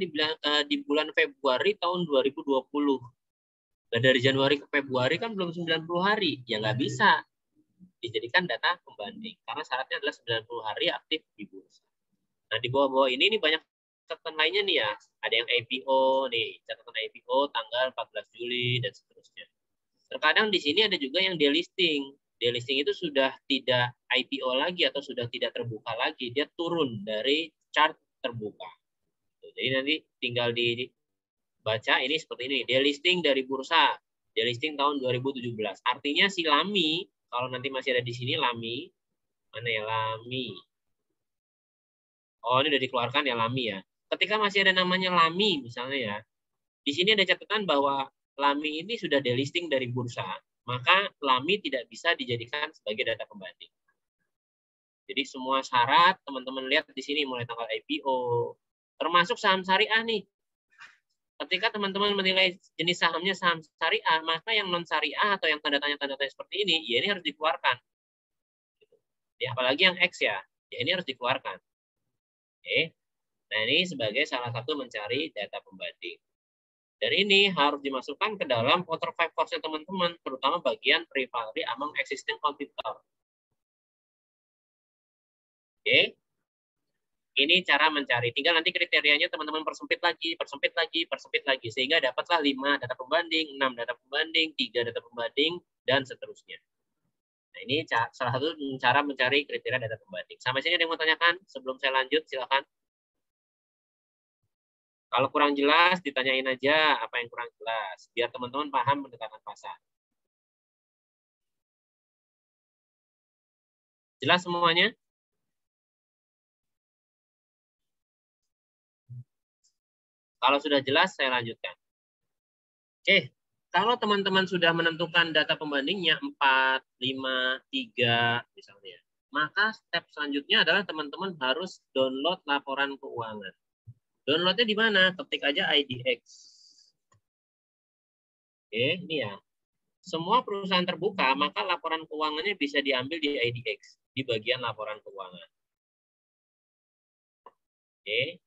di bulan Februari tahun 2020. Nah, dari Januari ke Februari kan belum 90 hari. Ya nggak bisa dijadikan data pembanding. Karena syaratnya adalah 90 hari aktif di bursa. Nah, di bawah-bawah ini banyak catatan lainnya nih ya. Ada yang IPO nih, catatan IPO tanggal 14 Juli dan seterusnya. Terkadang di sini ada juga yang delisting. Delisting itu sudah tidak IPO lagi atau sudah tidak terbuka lagi. Dia turun dari chart terbuka. Jadi nanti tinggal dibaca ini seperti ini. Delisting dari bursa. Delisting tahun 2017. Artinya si Lami, kalau nanti masih ada di sini Lami, mana ya Lami? Oh, ini udah dikeluarkan ya Lami ya. Ketika masih ada namanya Lami misalnya ya, di sini ada catatan bahwa Lami ini sudah delisting dari bursa, maka Lami tidak bisa dijadikan sebagai data pembanding. Jadi semua syarat teman-teman lihat di sini mulai tanggal IPO, termasuk saham syariah nih. Ketika teman-teman menilai jenis sahamnya saham syariah, maka yang non syariah atau yang tanda tanya seperti ini, ya ini harus dikeluarkan. Ya, apalagi yang X ya ini harus dikeluarkan. Oke. Nah, ini sebagai salah satu mencari data pembanding. Dan ini harus dimasukkan ke dalam outer factors-nya teman-teman, terutama bagian rivalry among existing competitor. Oke. Ini cara mencari. Tinggal nanti kriterianya teman-teman persempit lagi, sehingga dapatlah 5 data pembanding, 6 data pembanding, 3 data pembanding, dan seterusnya. Nah, ini salah satu cara mencari kriteria data pembanding. Sampai sini ada yang mau tanyakan? Sebelum saya lanjut, silakan. Kalau kurang jelas, ditanyain aja apa yang kurang jelas, biar teman-teman paham pendekatan pasar. Jelas semuanya? Kalau sudah jelas, saya lanjutkan. Oke, kalau teman-teman sudah menentukan data pembandingnya 4, 5, 3 misalnya, maka step selanjutnya adalah teman-teman harus download laporan keuangan. Downloadnya di mana? Ketik aja IDX. Oke, ini ya. Semua perusahaan terbuka, maka laporan keuangannya bisa diambil di IDX, di bagian laporan keuangan. Oke.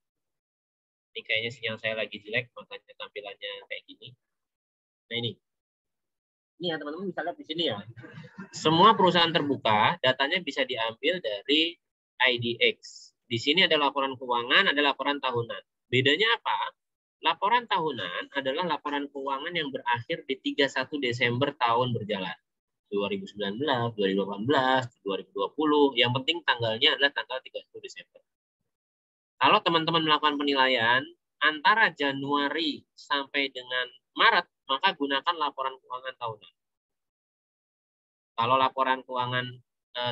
Ini kayaknya sinyal saya lagi jelek, makanya tampilannya kayak gini. Nah ini. Ini ya teman-teman bisa lihat di sini ya. Semua perusahaan terbuka, datanya bisa diambil dari IDX. Di sini ada laporan keuangan, ada laporan tahunan. Bedanya apa? Laporan tahunan adalah laporan keuangan yang berakhir di 31 Desember tahun berjalan. 2019, 2018, 2020. Yang penting tanggalnya adalah tanggal 31 Desember. Kalau teman-teman melakukan penilaian antara Januari sampai dengan Maret, maka gunakan laporan keuangan tahunan. Kalau laporan keuangan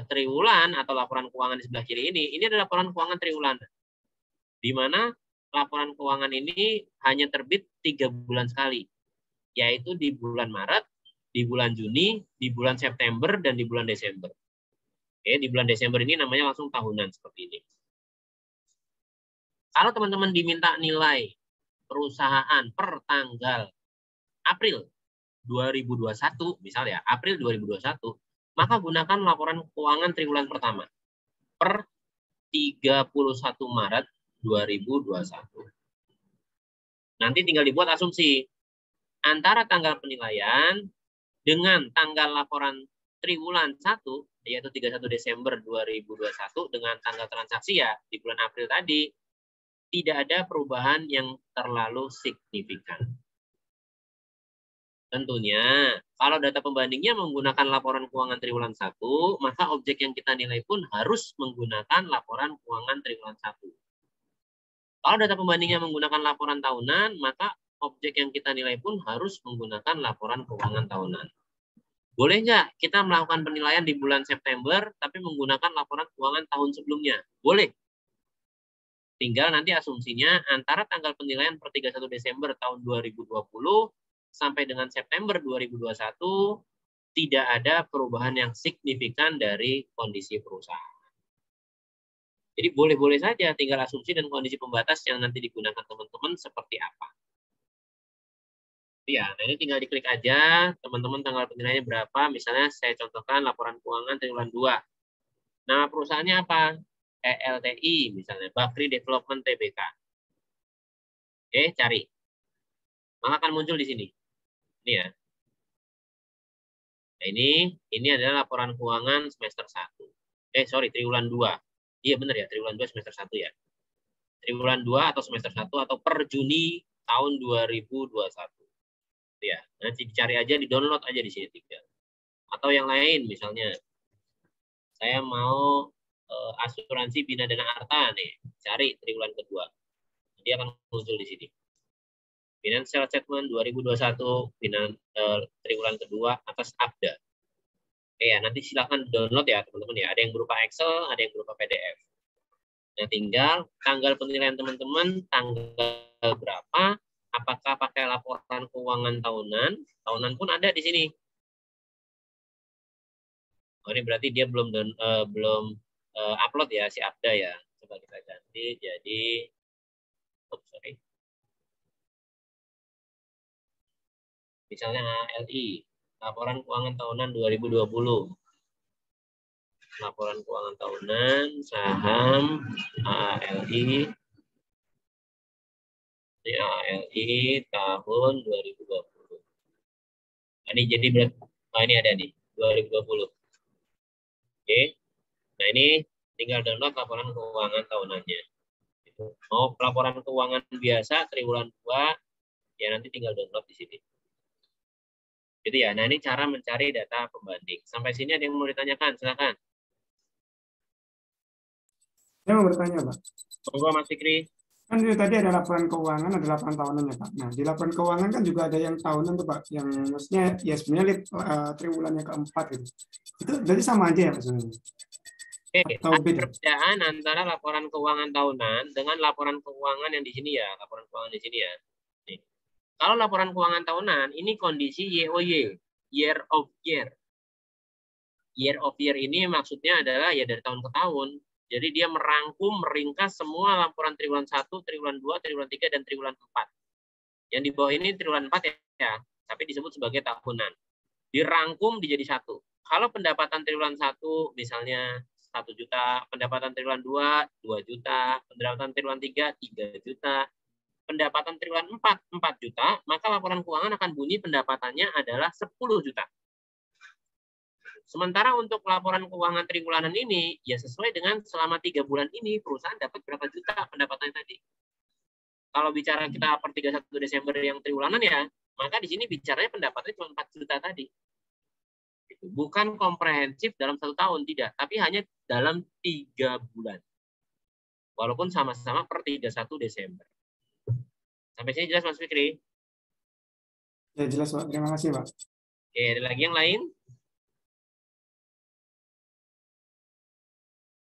triwulan atau laporan keuangan di sebelah kiri ini adalah laporan keuangan triwulan. Di mana laporan keuangan ini hanya terbit 3 bulan sekali, yaitu di bulan Maret, di bulan Juni, di bulan September, dan di bulan Desember. Oke, di bulan Desember ini namanya langsung tahunan seperti ini. Kalau teman-teman diminta nilai perusahaan per tanggal April 2021, misalnya April 2021, maka gunakan laporan keuangan triwulan pertama per 31 Maret 2021. Nanti tinggal dibuat asumsi antara tanggal penilaian dengan tanggal laporan triwulan 1, yaitu 31 Desember 2021, dengan tanggal transaksi ya di bulan April tadi, tidak ada perubahan yang terlalu signifikan. Tentunya, kalau data pembandingnya menggunakan laporan keuangan triwulan 1, maka objek yang kita nilai pun harus menggunakan laporan keuangan triwulan 1. Kalau data pembandingnya menggunakan laporan tahunan, maka objek yang kita nilai pun harus menggunakan laporan keuangan tahunan. Boleh nggak kita melakukan penilaian di bulan September, tapi menggunakan laporan keuangan tahun sebelumnya? Boleh. Tinggal nanti asumsinya antara tanggal penilaian per 31 Desember tahun 2020 sampai dengan September 2021 tidak ada perubahan yang signifikan dari kondisi perusahaan. Jadi boleh-boleh saja, tinggal asumsi dan kondisi pembatas yang nanti digunakan teman-teman seperti apa. Ya, nah ini tinggal diklik aja, teman-teman tanggal penilaiannya berapa. Misalnya saya contohkan laporan keuangan triwulan 2. Nama perusahaannya apa? ELTI misalnya, Bakri Development Tbk. Oke, cari. Maka akan muncul di sini. Ini ya. Nah, ini adalah laporan keuangan semester 1. Triwulan 2. Iya benar ya, triwulan 2 semester 1 ya. Triwulan 2 atau semester 1 atau per Juni tahun 2021. Ya, nanti dicari aja, di download aja di sini tinggal. Atau yang lain, misalnya saya mau asuransi Bina Dana Arta nih, cari triwulan kedua, dia akan muncul di sini. Financial Statement 2021 triwulan kedua atas ABDA. Oke ya, nanti silakan download ya teman-teman ya. Ada yang berupa Excel, ada yang berupa PDF. Nah, tinggal tanggal penilaian teman-teman, tanggal berapa. Apakah pakai laporan keuangan tahunan? Tahunan pun ada di sini. Oh, ini berarti dia belum upload ya si Abda ya. Coba kita ganti jadi, misalnya ALI, laporan keuangan tahunan 2020. Laporan keuangan tahunan saham ALI. ALI tahun 2020. Nah, ini jadi ini ada nih 2020. Oke. Nah, ini tinggal download laporan keuangan tahunannya. Mau laporan keuangan biasa triwulan 2 ya nanti tinggal download di sini. Gitu ya. Nah, ini cara mencari data pembanding. Sampai sini ada yang mau ditanyakan? Silakan. Saya mau bertanya, Pak. Monggo Mas Fikri. Kan itu tadi ada laporan keuangan, ada laporan tahunan ya Pak. Nah, di laporan keuangan kan juga ada yang tahunan tuh Pak, yang maksudnya ya sebenarnya triwulannya keempat gitu. Itu berarti sama aja ya Pak sebenarnya? Oke, ada perbedaan antara laporan keuangan tahunan dengan laporan keuangan yang di sini ya, laporan keuangan di sini ya. Nih. Kalau laporan keuangan tahunan, ini kondisi YOY, year of year. Year of year ini maksudnya adalah ya dari tahun ke tahun. Jadi dia merangkum, meringkas semua laporan triwulan 1, triwulan 2, triwulan 3, dan triwulan 4. Yang di bawah ini triwulan 4 ya, tapi disebut sebagai tahunan. Dirangkum dijadi satu. Kalau pendapatan triwulan 1 misalnya 1 juta, pendapatan triwulan 2, 2 juta, pendapatan triwulan 3, 3 juta, pendapatan triwulan 4, 4 juta, maka laporan keuangan akan bunyi pendapatannya adalah 10 juta. Sementara untuk laporan keuangan triwulanan ini, ya sesuai dengan selama 3 bulan ini perusahaan dapat berapa juta pendapatannya tadi. Kalau bicara kita per 31 Desember yang triwulanan ya, maka di sini bicaranya pendapatannya cuma 4 juta tadi. Bukan komprehensif dalam 1 tahun, tidak. Tapi hanya dalam 3 bulan. Walaupun sama-sama per 31 Desember. Sampai sini jelas Mas Fikri? Ya jelas Pak, terima kasih Pak. Oke, ada lagi yang lain?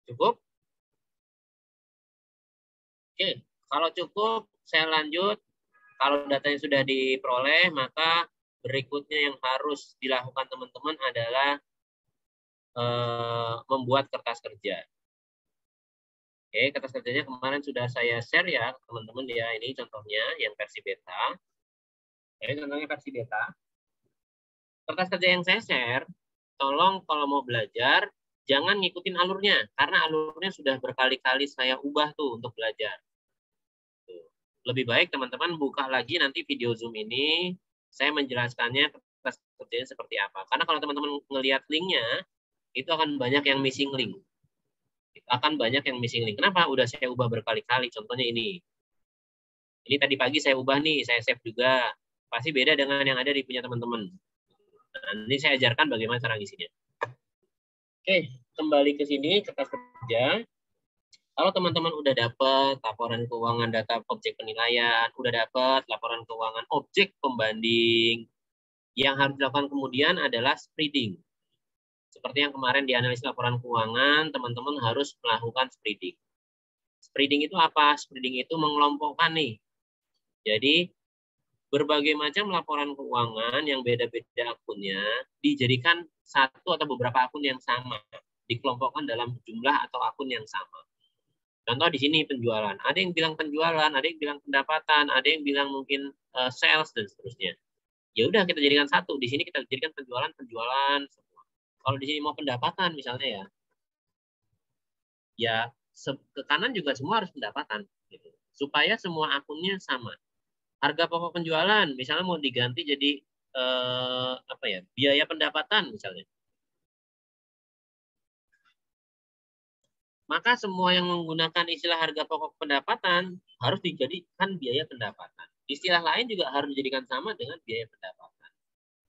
Cukup? Oke, kalau cukup, saya lanjut. Kalau datanya sudah diperoleh, maka berikutnya yang harus dilakukan teman-teman adalah membuat kertas kerja. Oke, kertas kerjanya kemarin sudah saya share ya, teman-teman ya. Ini contohnya yang versi beta. Ini contohnya versi beta. Kertas kerja yang saya share, tolong kalau mau belajar, jangan ngikutin alurnya, karena alurnya sudah berkali-kali saya ubah tuh untuk belajar. Lebih baik teman-teman buka lagi nanti video Zoom ini, saya menjelaskannya kertas kerjanya seperti apa. Karena kalau teman-teman ngelihat linknya, itu akan banyak yang missing link. Akan banyak yang missing link. Kenapa? Udah saya ubah berkali-kali. Contohnya ini. Ini tadi pagi saya ubah nih, saya save juga. Pasti beda dengan yang ada di punya teman-teman. Nah, ini saya ajarkan bagaimana cara ngisinya. Oke, kembali ke sini kertas kerja. Kalau teman-teman udah dapat laporan keuangan data objek penilaian, udah dapat laporan keuangan objek pembanding, yang harus dilakukan kemudian adalah spreading. Seperti yang kemarin dianalisis laporan keuangan, teman-teman harus melakukan spreading. Spreading itu apa? Spreading itu mengelompokkan nih. Jadi berbagai macam laporan keuangan yang beda-beda akunnya dijadikan satu atau beberapa akun yang sama, dikelompokkan dalam jumlah atau akun yang sama. Contoh di sini penjualan. Ada yang bilang penjualan, ada yang bilang pendapatan, ada yang bilang mungkin sales dan seterusnya. Ya udah kita jadikan satu. Di sini kita jadikan penjualan semua. Kalau di sini mau pendapatan misalnya ya ke kanan juga semua harus pendapatan gitu. Supaya semua akunnya sama. Harga pokok penjualan misalnya mau diganti jadi biaya pendapatan misalnya. Maka semua yang menggunakan istilah harga pokok pendapatan harus dijadikan biaya pendapatan. Istilah lain juga harus dijadikan sama dengan biaya pendapatan.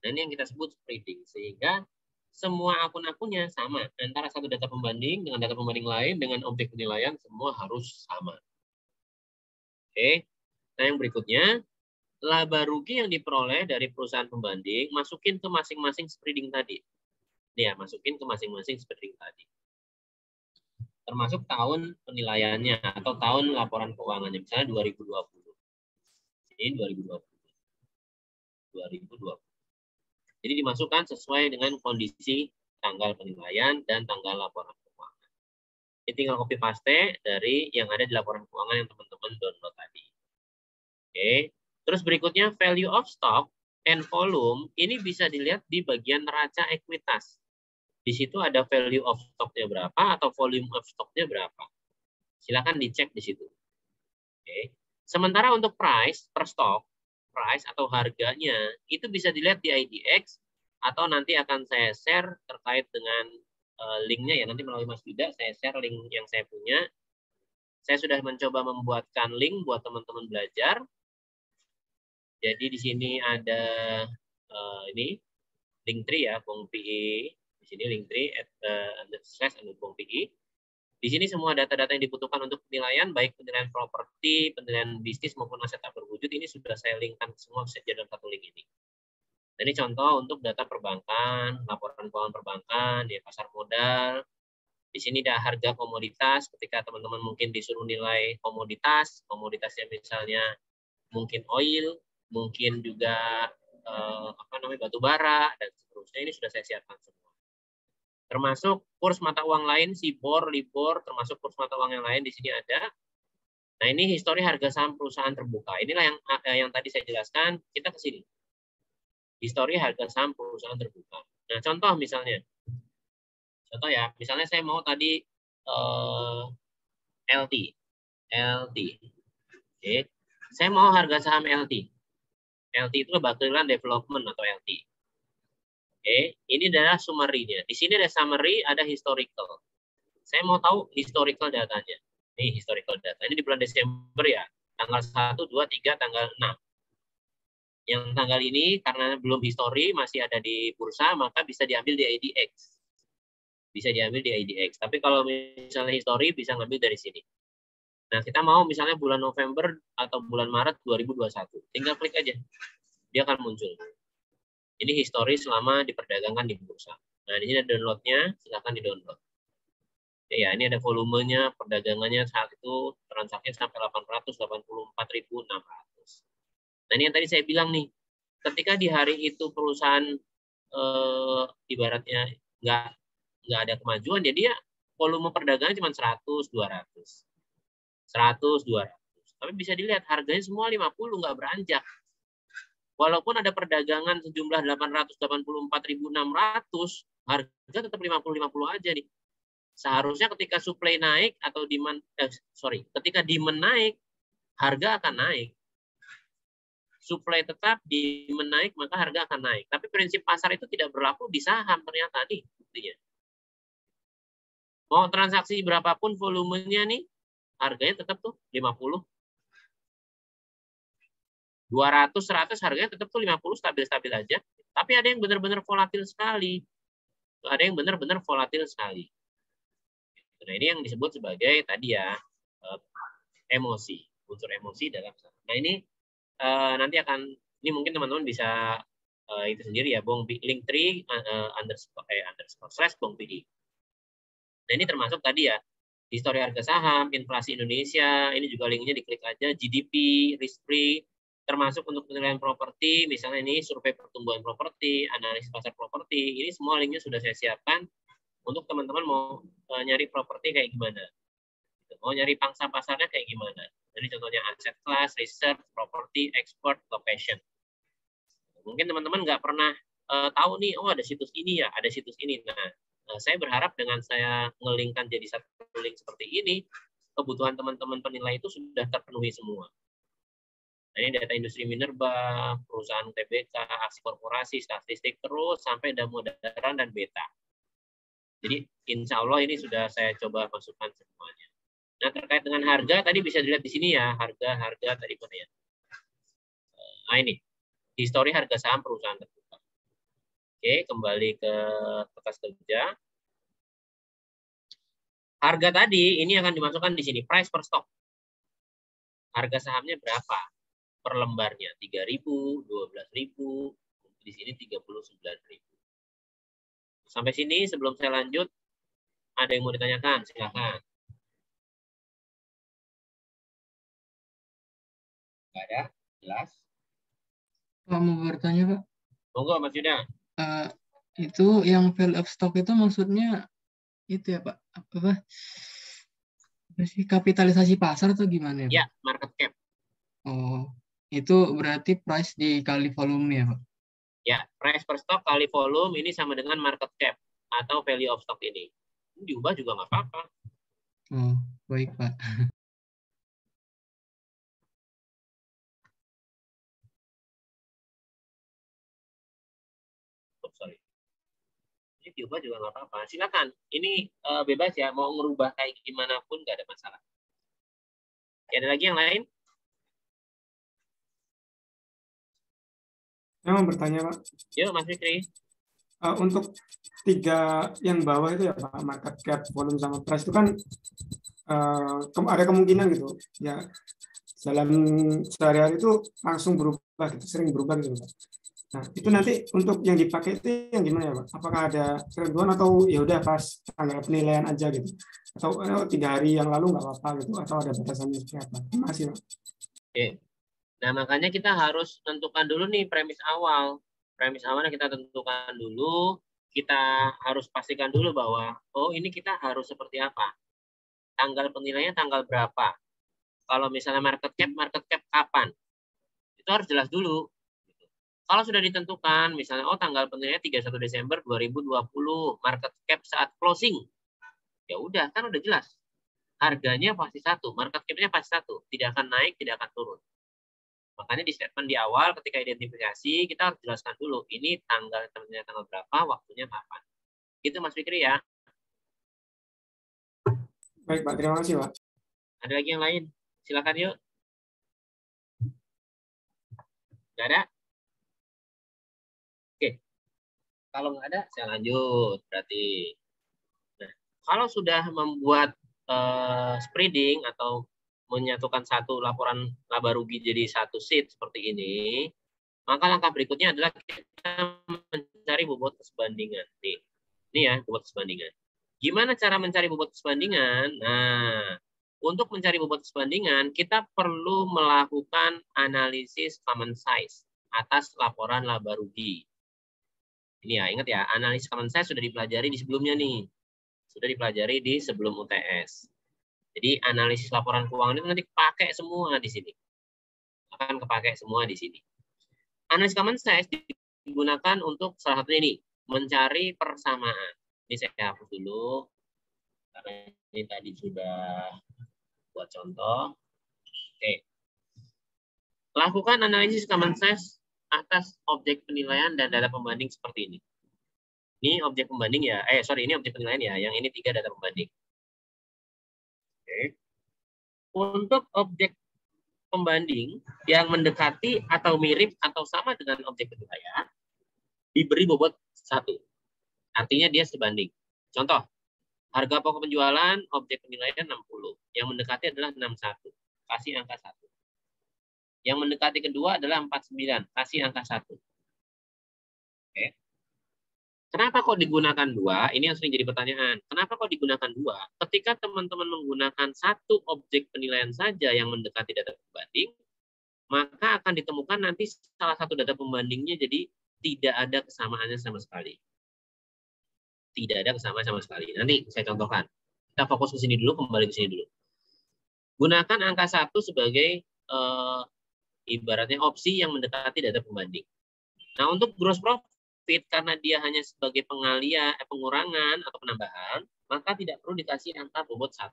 Dan ini yang kita sebut spreading. Sehingga semua akun-akunnya sama. Antara satu data pembanding dengan data pembanding lain dengan objek penilaian semua harus sama. Oke. Nah yang berikutnya, laba rugi yang diperoleh dari perusahaan pembanding masukin ke masing-masing spreading tadi. Nih ya, masukin ke masing-masing spreading tadi. Termasuk tahun penilaiannya atau tahun laporan keuangannya, misalnya 2020. Ini 2020. Jadi dimasukkan sesuai dengan kondisi tanggal penilaian dan tanggal laporan keuangan. Ini tinggal copy paste dari yang ada di laporan keuangan yang teman-teman download tadi. Oke. Terus berikutnya value of stock and volume ini bisa dilihat di bagian neraca ekuitas. Di situ ada value of stock-nya berapa atau volume of stock-nya berapa. Silakan dicek di situ. Oke. Sementara untuk price per stock, price atau harganya itu bisa dilihat di IDX atau nanti akan saya share terkait dengan linknya ya. Nanti melalui Mas Yuda saya share link yang saya punya. Saya sudah mencoba membuatkan link buat teman-teman belajar. Jadi di sini ada ini Linktree ya, Bong.pi. Di sini Linktree /_Bong.pi. Di sini semua data-data yang dibutuhkan untuk penilaian, baik penilaian properti, penilaian bisnis maupun aset tak berwujud, ini sudah saya linkkan semua saja dalam satu link ini. Ini contoh untuk data perbankan, laporan keuangan perbankan, ya pasar modal. Di sini ada harga komoditas. Ketika teman-teman mungkin disuruh nilai komoditasnya misalnya mungkin oil, mungkin juga batu bara dan seterusnya. Ini sudah saya siapkan semua. Termasuk kurs mata uang lain, SIBOR, LIBOR, termasuk kurs mata uang yang lain di sini ada. Nah, ini histori harga saham perusahaan terbuka. Inilah yang tadi saya jelaskan, kita ke sini. Histori harga saham perusahaan terbuka. Nah, contoh misalnya. Contoh ya, misalnya saya mau tadi LT. Oke. Saya mau harga saham LT. LT itu Baktilian Development atau LT. Oke, ini adalah summary-nya. Di sini ada summary, ada historical. Saya mau tahu historical datanya. Ini historical data. Ini di bulan Desember ya. Tanggal 1, 2, 3, tanggal 6. Yang tanggal ini karena belum history, masih ada di bursa, maka bisa diambil di IDX. Bisa diambil di IDX. Tapi kalau misalnya history, bisa ngambil dari sini. Nah, kita mau misalnya bulan November atau bulan Maret 2021. Tinggal klik aja. Dia akan muncul. Ini histori selama diperdagangkan di bursa. Nah, di sini ada download-nya, silakan di-download. Ya, ini ada volumenya, perdagangannya saat itu transaksinya sampai 884.600. Nah, ini yang tadi saya bilang nih, ketika di hari itu perusahaan ibaratnya nggak ada kemajuan, ya dia volume perdagangan cuma 100, 200. 100, 200. Tapi bisa dilihat harganya semua 50, nggak beranjak. Walaupun ada perdagangan sejumlah 884.600, harga tetap 50-50 aja nih. Seharusnya ketika supply naik atau ketika demand naik, harga akan naik. Supply tetap, demand naik, maka harga akan naik. Tapi prinsip pasar itu tidak berlaku di saham ternyata nih buktinya. Mau transaksi berapapun volumenya nih, harganya tetap tuh 50. 200, 100 harganya tetap tuh 50 stabil-stabil aja. Tapi ada yang benar-benar volatil sekali. Ada yang benar-benar volatil sekali. Nah, ini yang disebut sebagai tadi ya emosi, unsur emosi dalam saham. Nah, ini nanti akan, ini mungkin teman-teman bisa itu sendiri ya, Linktree _/bongpd. Nah, ini termasuk tadi ya, histori harga saham, inflasi Indonesia, ini juga linknya diklik aja, GDP, risk free, termasuk untuk penilaian properti, misalnya ini survei pertumbuhan properti, analisis pasar properti, ini semua linknya sudah saya siapkan untuk teman-teman mau nyari properti kayak gimana, mau nyari pangsa pasarnya kayak gimana. Jadi contohnya aset class, research, property, export, location. Mungkin teman-teman nggak pernah tahu nih, oh ada situs ini ya, ada situs ini. Nah, saya berharap dengan saya ngelingkan jadi satu link seperti ini, kebutuhan teman-teman penilai itu sudah terpenuhi semua. Nah, ini data industri minerba, perusahaan TBK, aksi korporasi, statistik, terus sampai Damodaran dan Beta. Jadi insya Allah ini sudah saya coba masukkan semuanya. Nah, terkait dengan harga, tadi bisa dilihat di sini ya, harga tadi mana ya. Nah, ini, histori harga saham perusahaan terbuka. Oke, kembali ke bekas kerja. Harga tadi ini akan dimasukkan di sini, price per stock. Harga sahamnya berapa per lembarnya? 3.000, 12.000, di sini 39.000. Sampai sini sebelum saya lanjut, ada yang mau ditanyakan? Silakan. Nggak ada? Jelas? Pak, mau bertanya, Pak. Monggo, Mas Yuda. Itu yang value of stock itu maksudnya itu ya, Pak? Apa sih, kapitalisasi pasar atau gimana ya, Pak? Ya, market cap. Oh, itu berarti price dikali volume ya, Pak? Ya, price per stock kali volume ini sama dengan market cap atau value of stock ini. Diubah juga nggak apa-apa. Oh, baik, Pak. Sorry. Ini diubah juga nggak apa-apa. Silakan. Ini bebas ya. Mau ngerubah kayak gimana pun nggak ada masalah. Oke, ada lagi yang lain? Saya mau bertanya, Pak. Yuk, Mas Fikri. Untuk 3 yang bawah itu ya, Pak, market cap, volume, sama price itu kan ada kemungkinan gitu ya, dalam sehari-hari itu langsung berubah gitu, sering berubah gitu, Pak. Nah, itu nanti untuk yang dipakai itu yang gimana ya, Pak? Apakah ada ketentuan atau ya udah pas tanggal penilaian aja gitu? Atau 3 hari yang lalu nggak apa-apa gitu? Atau ada batasannya seperti apa? Terima kasih, Pak. Oke. Nah, makanya kita harus tentukan dulu nih premis awal. Premis awalnya kita tentukan dulu. Kita harus pastikan dulu bahwa, oh ini kita harus seperti apa? Tanggal penilaiannya tanggal berapa? Kalau misalnya market cap kapan? Itu harus jelas dulu. Kalau sudah ditentukan, misalnya, oh tanggal penilaiannya 31 Desember 2020, market cap saat closing. Ya udah, kan udah jelas. Harganya pasti satu, market cap-nya pasti satu. Tidak akan naik, tidak akan turun. Makanya di statement di awal, ketika identifikasi, kita harus jelaskan dulu. Ini tanggal berapa, waktunya kapan. Itu Mas Fikri ya. Baik, Pak. Terima kasih, Pak. Ada lagi yang lain? Silakan yuk. Nggak ada? Oke. Kalau nggak ada, saya lanjut. Berarti. Nah, kalau sudah membuat spreading atau menyatukan satu laporan laba rugi jadi satu sheet seperti ini, maka langkah berikutnya adalah kita mencari bobot keserbandingan. Nih, ini ya bobot keserbandingan. Gimana cara mencari bobot keserbandingan? Nah, untuk mencari bobot keserbandingan, kita perlu melakukan analisis common size atas laporan laba rugi. Ini ya, ingat ya, analisis common size sudah dipelajari di sebelumnya nih. Sudah dipelajari di sebelum UTS. Jadi analisis laporan keuangan itu nanti pakai semua di sini. Akan kepakai semua di sini. Analisis common size digunakan untuk salah satunya ini, mencari persamaan. Ini saya hapus dulu. Karena ini tadi sudah buat contoh. Oke. Lakukan analisis common size atas objek penilaian dan data pembanding seperti ini. Ini objek pembanding ya. Ini objek penilaian ya. Yang ini 3 data pembanding. Oke. Untuk objek pembanding yang mendekati atau mirip atau sama dengan objek penilaian, diberi bobot 1. Artinya dia sebanding. Contoh, Harga pokok penjualan, objek penilaian 60. Yang mendekati adalah 61. Kasih angka 1. Yang mendekati kedua adalah 49. Kasih angka 1. Oke. Kenapa kok digunakan 2? Ini yang sering jadi pertanyaan. Kenapa kok digunakan 2? Ketika teman-teman menggunakan satu objek penilaian saja yang mendekati data pembanding, maka akan ditemukan nanti salah satu data pembandingnya jadi tidak ada kesamaannya sama sekali. Tidak ada kesamaan sama sekali. Nanti saya contohkan. Kita fokus ke sini dulu, kembali ke sini dulu. Gunakan angka 1 sebagai ibaratnya opsi yang mendekati data pembanding. Nah, untuk gross profit, karena dia hanya sebagai pengurangan atau penambahan, maka tidak perlu dikasih angka bobot 1.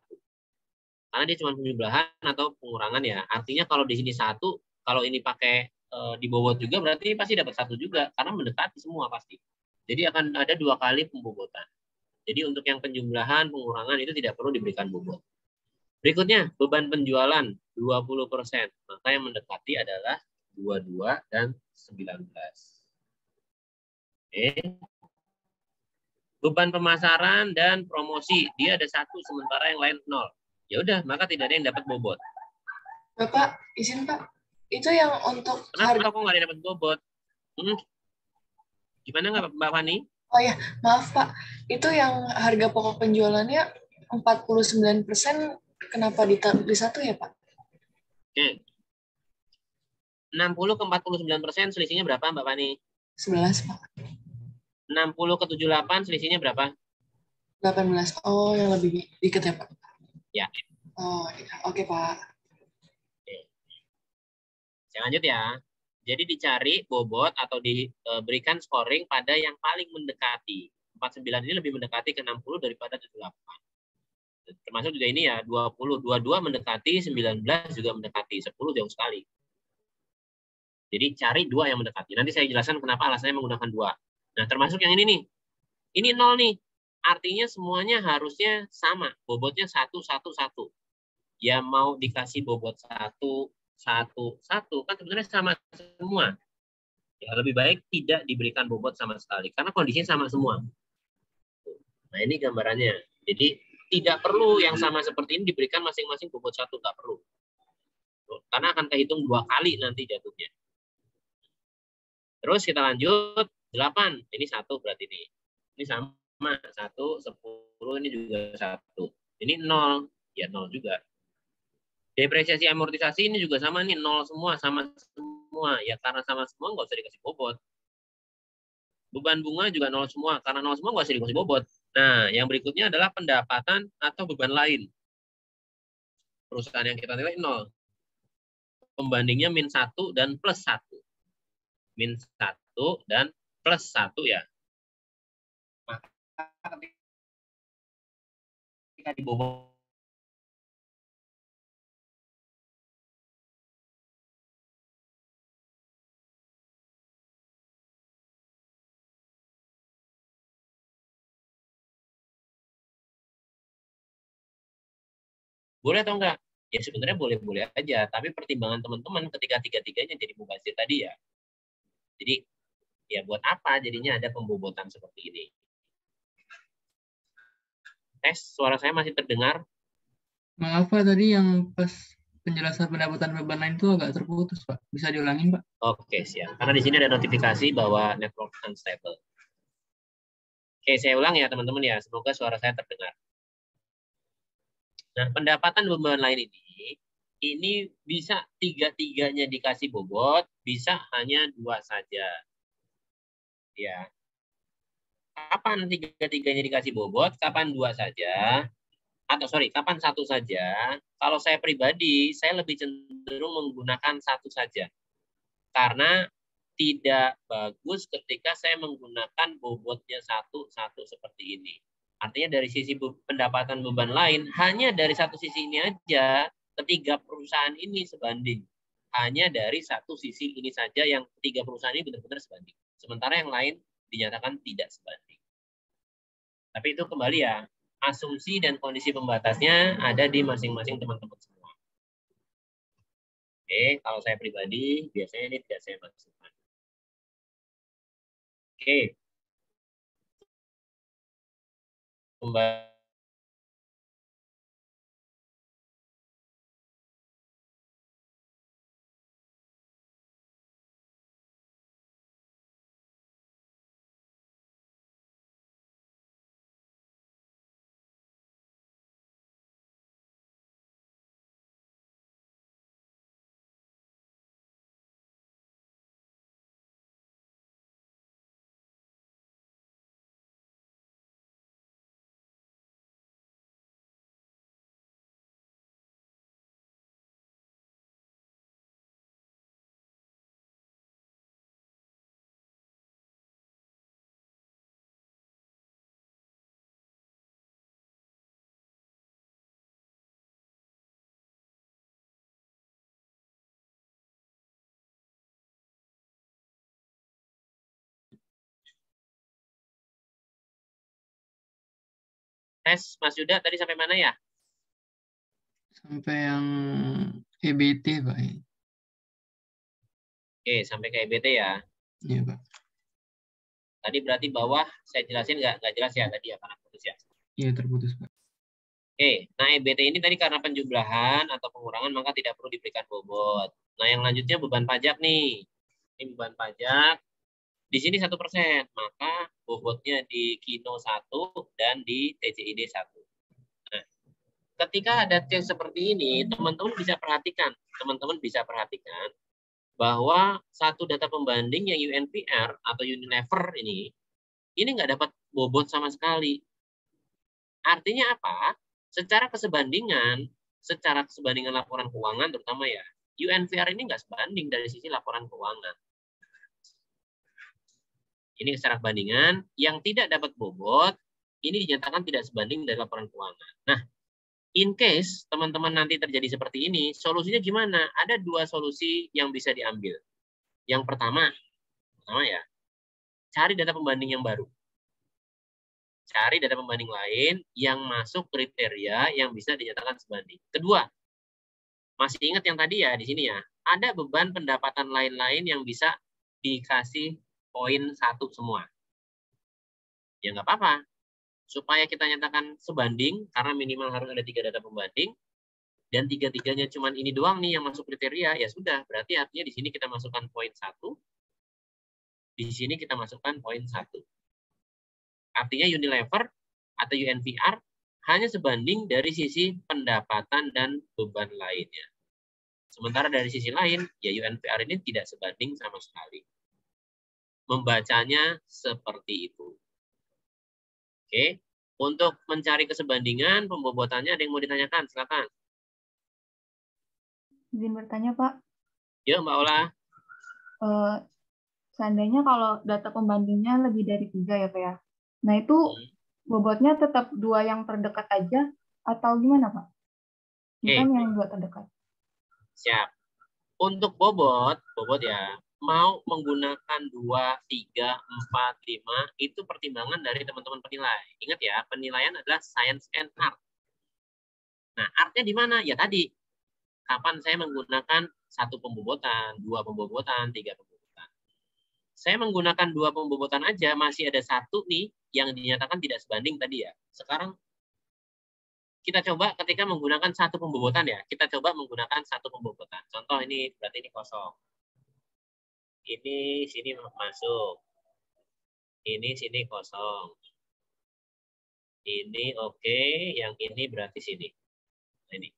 Karena dia cuma penjumlahan atau pengurangan ya. Artinya kalau di sini 1, kalau ini pakai dibobot juga, berarti pasti dapat 1 juga. Karena mendekati semua pasti. Jadi akan ada 2 kali pembobotan. Jadi untuk yang penjumlahan, pengurangan itu tidak perlu diberikan bobot. Berikutnya, beban penjualan 20%. Maka yang mendekati adalah 22 dan 19. Oke. Beban pemasaran dan promosi, dia ada 1 sementara yang lain 0. Ya udah, maka tidak ada yang dapat bobot. Bapak, izin Pak. Itu yang untuk Kenapa kok nggak ada yang dapat bobot? Gimana nggak Mbak Fani? Oh ya, maaf Pak. Itu yang harga pokok penjualannya 49%, kenapa ditaruh di 1 ya Pak? Oke. 60 ke 49% selisihnya berapa Mbak Fani? 11 Pak. 60 ke 78 selisihnya berapa? 18. Oh, yang lebih dikit ya Pak? Ya. Oh, iya. Oke Pak. Oke. Saya lanjut ya. Jadi dicari bobot atau diberikan scoring pada yang paling mendekati. 49 ini lebih mendekati ke 60 daripada 78. Termasuk juga ini ya, 20. 22 mendekati, 19 juga mendekati. 10 jauh sekali. Jadi cari 2 yang mendekati. Nanti saya jelaskan kenapa alasannya menggunakan 2. Nah, termasuk yang ini nih. Ini 0 nih. Artinya semuanya harusnya sama. Bobotnya 1, 1, 1. Ya mau dikasih bobot 1, 1, 1. Kan sebenarnya sama semua. Ya, lebih baik tidak diberikan bobot sama sekali. Karena kondisinya sama semua. Nah, ini gambarannya. Jadi, tidak perlu yang sama seperti ini diberikan masing-masing bobot 1. Nggak perlu. Karena akan kehitung 2 kali nanti jatuhnya. Terus kita lanjut. 8. Ini 1 berarti ini. Ini sama. 1, 10. Ini juga 1. Ini 0. Ya, 0 juga. Depresiasi amortisasi ini juga sama nih. 0 semua. Sama semua. Ya, karena sama semua nggak usah dikasih bobot. Beban bunga juga 0 semua. Karena 0 semua nggak usah dikasih bobot. Nah, yang berikutnya adalah pendapatan atau beban lain. Perusahaan yang kita nilai 0. Pembandingnya min 1 dan plus 1. Min 1 dan plus 1 ya. Maka ketika dibobot boleh atau enggak? Ya sebenarnya boleh-boleh aja, tapi pertimbangan teman-teman ketika tiga-tiganya jadi mubazir tadi ya. Jadi ya buat apa jadinya ada pembobotan seperti ini. Tes, suara saya masih terdengar? Maaf Pak, tadi yang pas penjelasan pendapatan beban lain itu agak terputus Pak. Bisa diulangin Pak? Oke, siap. Karena di sini ada notifikasi bahwa network unstable. Oke, saya ulang ya teman-teman ya. Semoga suara saya terdengar. Nah, pendapatan beban lain ini bisa tiga-tiganya dikasih bobot, bisa hanya 2 saja. Ya. Kapan tiga-tiganya dikasih bobot, kapan 2 saja, atau kapan 1 saja. Kalau saya pribadi, saya lebih cenderung menggunakan 1 saja. Karena tidak bagus ketika saya menggunakan bobotnya 1 seperti ini. Artinya dari sisi pendapatan beban lain, hanya dari satu sisi ini aja, ketiga perusahaan ini sebanding. Hanya dari satu sisi ini saja yang ketiga perusahaan ini benar-benar sebanding. Sementara yang lain dinyatakan tidak sebanding. Tapi itu kembali ya, asumsi dan kondisi pembatasnya ada di masing-masing teman-teman semua. Oke, kalau saya pribadi, biasanya ini tidak saya masukkan. Oke. Kembali Tes Mas Yuda tadi sampai mana ya? Sampai yang EBT, Pak. Oke, sampai ke EBT ya. Iya, Pak. Tadi berarti bawah saya jelasin nggak jelas ya tadi ya, karena putus ya. Iya, terputus, Pak. Oke, nah EBT ini tadi karena penjumlahan atau pengurangan maka tidak perlu diberikan bobot. Nah yang lanjutnya beban pajak nih. Ini beban pajak. Di sini 1%, maka bobotnya di Kino 1 dan di TCID 1. Nah, ketika ada case seperti ini, teman-teman bisa perhatikan. Teman-teman bisa perhatikan bahwa satu data pembanding yang UNPR atau Unilever ini nggak dapat bobot sama sekali. Artinya apa? Secara kesebandingan laporan keuangan terutama ya, UNPR ini nggak sebanding dari sisi laporan keuangan. Ini secara bandingan yang tidak dapat bobot, ini dinyatakan tidak sebanding dari laporan keuangan. Nah, in case teman-teman nanti terjadi seperti ini, solusinya gimana? Ada dua solusi yang bisa diambil. Yang pertama ya, cari data pembanding yang baru. Cari data pembanding lain yang masuk kriteria yang bisa dinyatakan sebanding. Kedua, masih ingat yang tadi ya di sini ya, ada beban pendapatan lain-lain yang bisa dikasih poin 1 semua. Ya nggak apa-apa. Supaya kita nyatakan sebanding, karena minimal harus ada 3 data pembanding, dan 3-3-nya cuma ini doang nih yang masuk kriteria, ya sudah. Berarti artinya di sini kita masukkan poin 1, di sini kita masukkan poin 1. Artinya Unilever atau UNPR hanya sebanding dari sisi pendapatan dan beban lainnya. Sementara dari sisi lain, ya UNPR ini tidak sebanding sama sekali. Membacanya seperti itu. Oke, untuk mencari kesebandingan, pembobotannya ada yang mau ditanyakan? Silakan. Izin bertanya, Pak. Ya, Mbak Ola. Seandainya kalau data pembandingnya lebih dari 3 ya, Pak ya. Nah, itu bobotnya tetap 2 yang terdekat aja atau gimana, Pak? Bukan yang 2 terdekat. Siap. Untuk bobot ya, mau menggunakan 2, 3, 4, 5, itu pertimbangan dari teman-teman penilai. Ingat ya, penilaian adalah science and art. Nah, artnya di mana? Ya tadi, kapan saya menggunakan 1 pembobotan, 2 pembobotan, 3 pembobotan. Saya menggunakan 2 pembobotan aja, masih ada 1 nih yang dinyatakan tidak sebanding tadi ya. Sekarang kita coba ketika menggunakan 1 pembobotan ya. Kita coba menggunakan 1 pembobotan. Contoh ini berarti ini kosong. Ini sini masuk. Ini sini kosong. Ini oke, yang ini berarti sini. Nah, ini.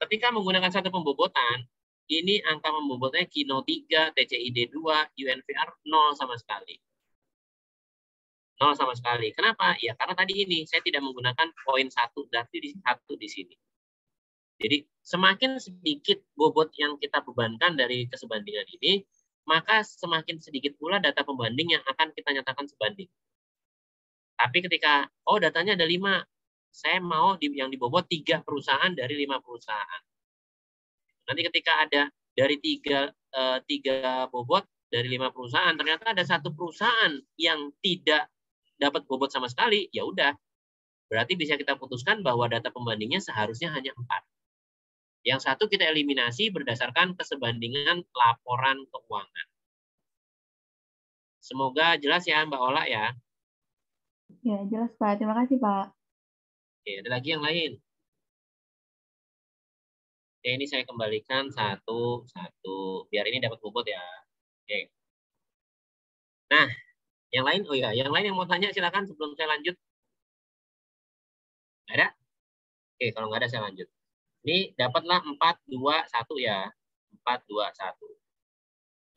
Ketika menggunakan 1 pembobotan, ini angka pembobotnya Kino 3, TCID 2, UNPR 0 sama sekali. 0 sama sekali. Kenapa? Ya karena tadi ini saya tidak menggunakan poin 1, berarti di 1 di sini. Jadi semakin sedikit bobot yang kita bebankan dari kesebandingan ini, maka semakin sedikit pula data pembanding yang akan kita nyatakan sebanding. Tapi ketika, datanya ada 5, saya mau yang dibobot 3 perusahaan dari 5 perusahaan. Nanti ketika ada dari 3 bobot dari 5 perusahaan, ternyata ada 1 perusahaan yang tidak dapat bobot sama sekali, ya udah. Berarti bisa kita putuskan bahwa data pembandingnya seharusnya hanya 4. Yang 1 kita eliminasi berdasarkan kesebandingan laporan keuangan. Semoga jelas ya Mbak Ola ya. Ya, jelas Pak. Terima kasih Pak. Oke, ada lagi yang lain? Oke, ini saya kembalikan 1, biar ini dapat bobot ya. Oke. Nah, yang lain, yang lain yang mau tanya silakan sebelum saya lanjut. Ada? Oke, kalau nggak ada saya lanjut. Ini dapatlah 4, 2, 1 ya. 4, 2, 1.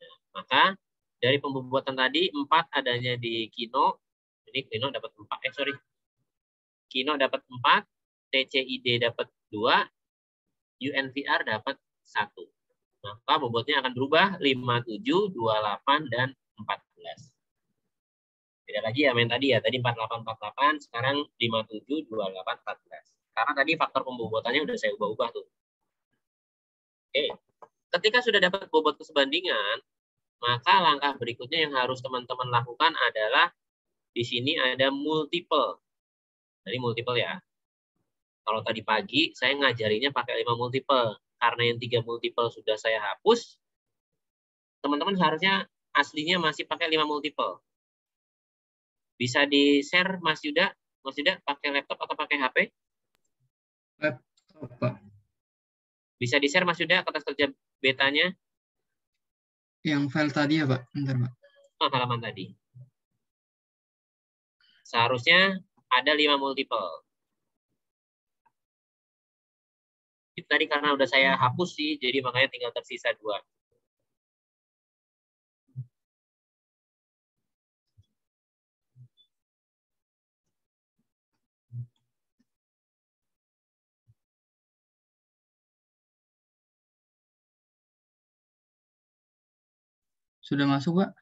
Nah, maka dari pembobotan tadi 4 adanya di Kino. Ini Kino dapat 4. Kino dapat 4, TCID dapat 2, UNPR dapat 1. Maka bobotnya akan berubah 57, 28, dan 14. Beda lagi ya main tadi ya. Tadi 4848, sekarang 57, 28, 14. Karena tadi faktor pembobotannya udah saya ubah-ubah tuh. Oke. Ketika sudah dapat bobot kesebandingan, maka langkah berikutnya yang harus teman-teman lakukan adalah di sini ada multiple. Jadi multiple ya. Kalau tadi pagi saya ngajarinya pakai 5 multiple. Karena yang 3 multiple sudah saya hapus, teman-teman harusnya aslinya masih pakai 5 multiple. Bisa di-share Mas Yuda? Mas Yuda pakai laptop atau pakai HP? Laptop, Pak. Bisa di-share Mas Yuda kertas kerja betanya? Yang file tadi ya, Pak? Bentar, Pak. Oh, halaman tadi. Seharusnya ada 5 multiple. Itu tadi karena udah saya hapus sih, jadi makanya tinggal tersisa 2. Sudah masuk, Pak?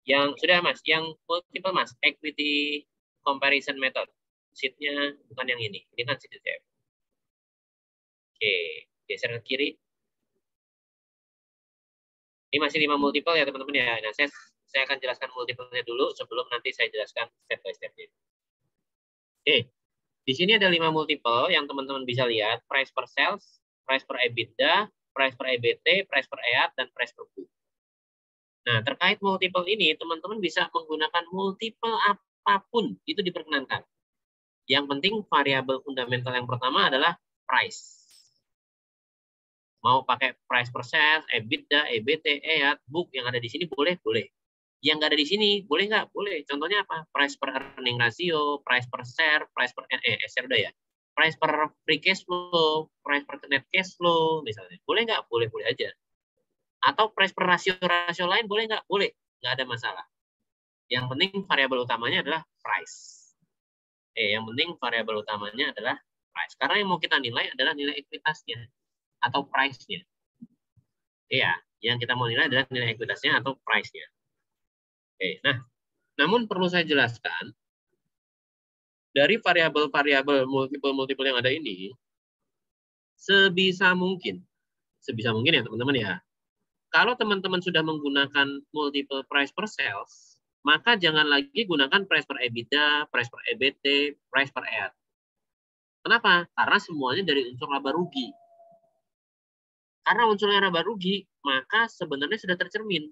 Yang sudah Mas, yang multiple Mas, equity comparison method. Sheet-nya bukan yang ini. Ini kan sheet ETF. Oke, geser ke kiri. Ini masih 5 multiple ya teman-teman ya. Nah, saya akan jelaskan multiple-nya dulu sebelum nanti saya jelaskan step by step-nya. Oke, di sini ada 5 multiple yang teman-teman bisa lihat. Price per sales, price per EBITDA, price per EBT, price per EAT, dan price per book. Nah, terkait multiple ini, teman-teman bisa menggunakan multiple apapun, itu diperkenankan. Yang penting variabel fundamental yang pertama adalah price. Mau pakai price per sales, EBITDA, EBT, EAT, book yang ada di sini boleh, boleh. Yang nggak ada di sini boleh nggak? Boleh. Contohnya apa? Price per earning ratio, price per share, price per share udah ya. Price per free cash flow, price per net cash flow misalnya. Boleh nggak? Boleh, boleh aja. Atau price per rasio lain boleh nggak? Boleh, nggak ada masalah. Yang penting variabel utamanya adalah price. Yang penting variabel utamanya adalah price. Karena yang mau kita nilai adalah nilai ekuitasnya atau price-nya. Iya, yang kita mau nilai adalah nilai ekuitasnya atau price-nya. Nah, namun perlu saya jelaskan, dari variabel-variabel multiple yang ada ini, sebisa mungkin ya teman-teman ya, kalau teman-teman sudah menggunakan multiple price per sales, maka jangan lagi gunakan price per EBITDA, price per EBT, price per EAT. Kenapa? Karena semuanya dari unsur laba rugi. Karena unsurnya laba rugi, maka sebenarnya sudah tercermin.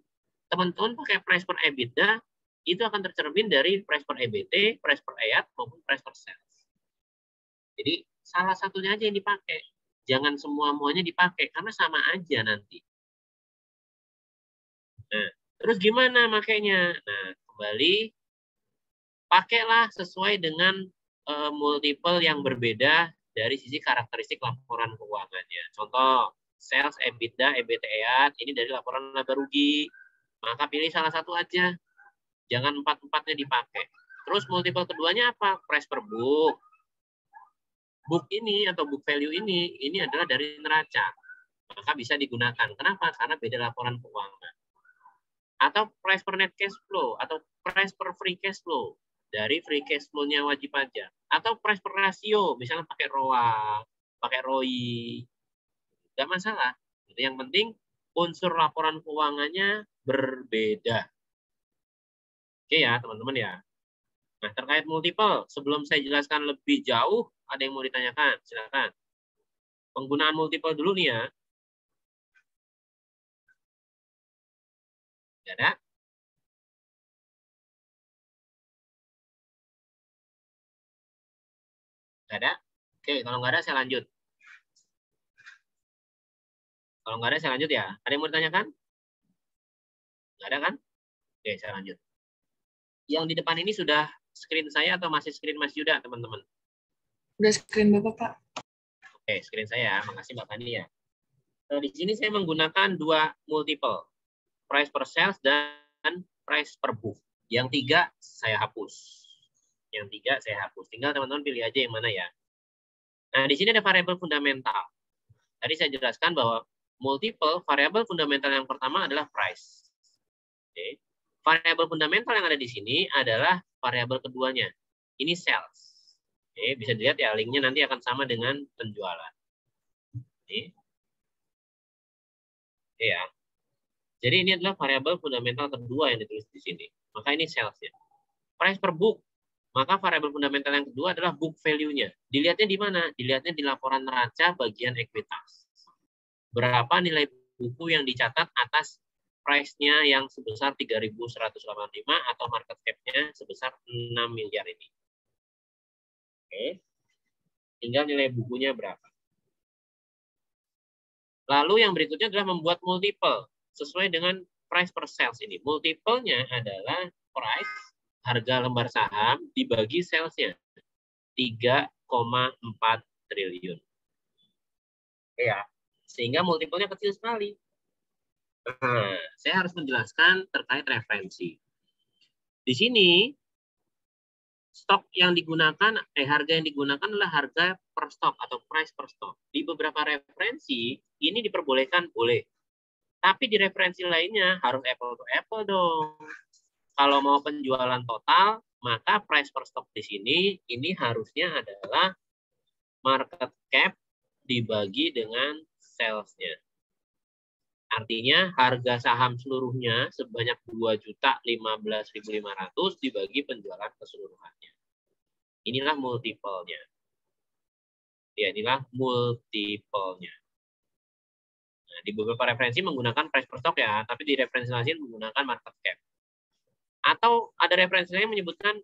Teman-teman pakai price per EBITDA, itu akan tercermin dari price per EBT, price per EAT, maupun price per sales. Jadi, salah satunya aja yang dipakai. Jangan semua-muanya dipakai, karena sama aja nanti. Nah, terus gimana makainya? Nah, kembali, pakailah sesuai dengan multiple yang berbeda dari sisi karakteristik laporan keuangannya. Contoh, sales, EBITDA, EBT, EAT, ini dari laporan laba rugi. Maka pilih salah satu aja. Jangan empat-empatnya dipakai. Terus multiple keduanya apa? Price per book. Book ini atau book value ini adalah dari neraca. Maka bisa digunakan. Kenapa? Karena beda laporan keuangan. Atau price per net cash flow atau price per free cash flow dari free cash flow-nya wajib pajak. Atau price per rasio, misalnya pakai ROA, pakai ROI. Nggak masalah. Yang penting unsur laporan keuangannya berbeda. Oke ya, teman-teman ya. Nah, terkait multiple, sebelum saya jelaskan lebih jauh, ada yang mau ditanyakan? Silakan. Penggunaan multiple dulu nih ya. Nggak ada? Nggak ada? Oke, kalau nggak ada saya lanjut. Kalau nggak ada saya lanjut ya. Ada yang mau ditanyakan? Nggak ada kan? Oke, saya lanjut. Yang di depan ini sudah screen saya atau masih screen Mas Yuda, teman-teman? Udah screen Bapak, Pak. Oke, screen saya. Makasih Mbak Fani ya. Nah, di sini saya menggunakan 2 multiple. Price per sales dan price per book. Yang 3 saya hapus. Yang 3 saya hapus. Tinggal teman-teman pilih aja yang mana ya. Nah, di sini ada variabel fundamental. Tadi saya jelaskan bahwa multiple variabel fundamental yang pertama adalah price. Oke. Variabel fundamental yang ada di sini adalah variabel keduanya. Ini sales. Oke, bisa dilihat ya, linknya nanti akan sama dengan penjualan. Oke. Oke ya. Jadi ini adalah variabel fundamental kedua yang ditulis di sini. Maka ini sales ya. Price per book. Maka variabel fundamental yang kedua adalah book value-nya. Dilihatnya di mana? Dilihatnya di laporan neraca bagian ekuitas. Berapa nilai buku yang dicatat atas price-nya yang sebesar 3.185 atau market cap-nya sebesar 6 miliar ini. Oke. Tinggal nilai bukunya berapa. Lalu yang berikutnya adalah membuat multiple sesuai dengan price per sales ini. Multiple-nya adalah price, harga lembar saham dibagi sales-nya. 3,4 triliun. Ya, sehingga multiple-nya kecil sekali. Nah, saya harus menjelaskan terkait referensi. Di sini stok yang digunakan, harga yang digunakan adalah harga per stok atau price per stok. Di beberapa referensi ini diperbolehkan boleh, tapi di referensi lainnya harus apple to apple dong. Kalau mau penjualan total, maka price per stok di sini ini harusnya adalah market cap dibagi dengan sales-nya. Artinya harga saham seluruhnya sebanyak 2.015.500 dibagi penjualan keseluruhannya. Inilah multiple-nya. Ya, inilah multiple-nya. Nah, di beberapa referensi menggunakan price per stock ya, tapi di referensi lain menggunakan market cap. Atau ada referensi lain menyebutkan,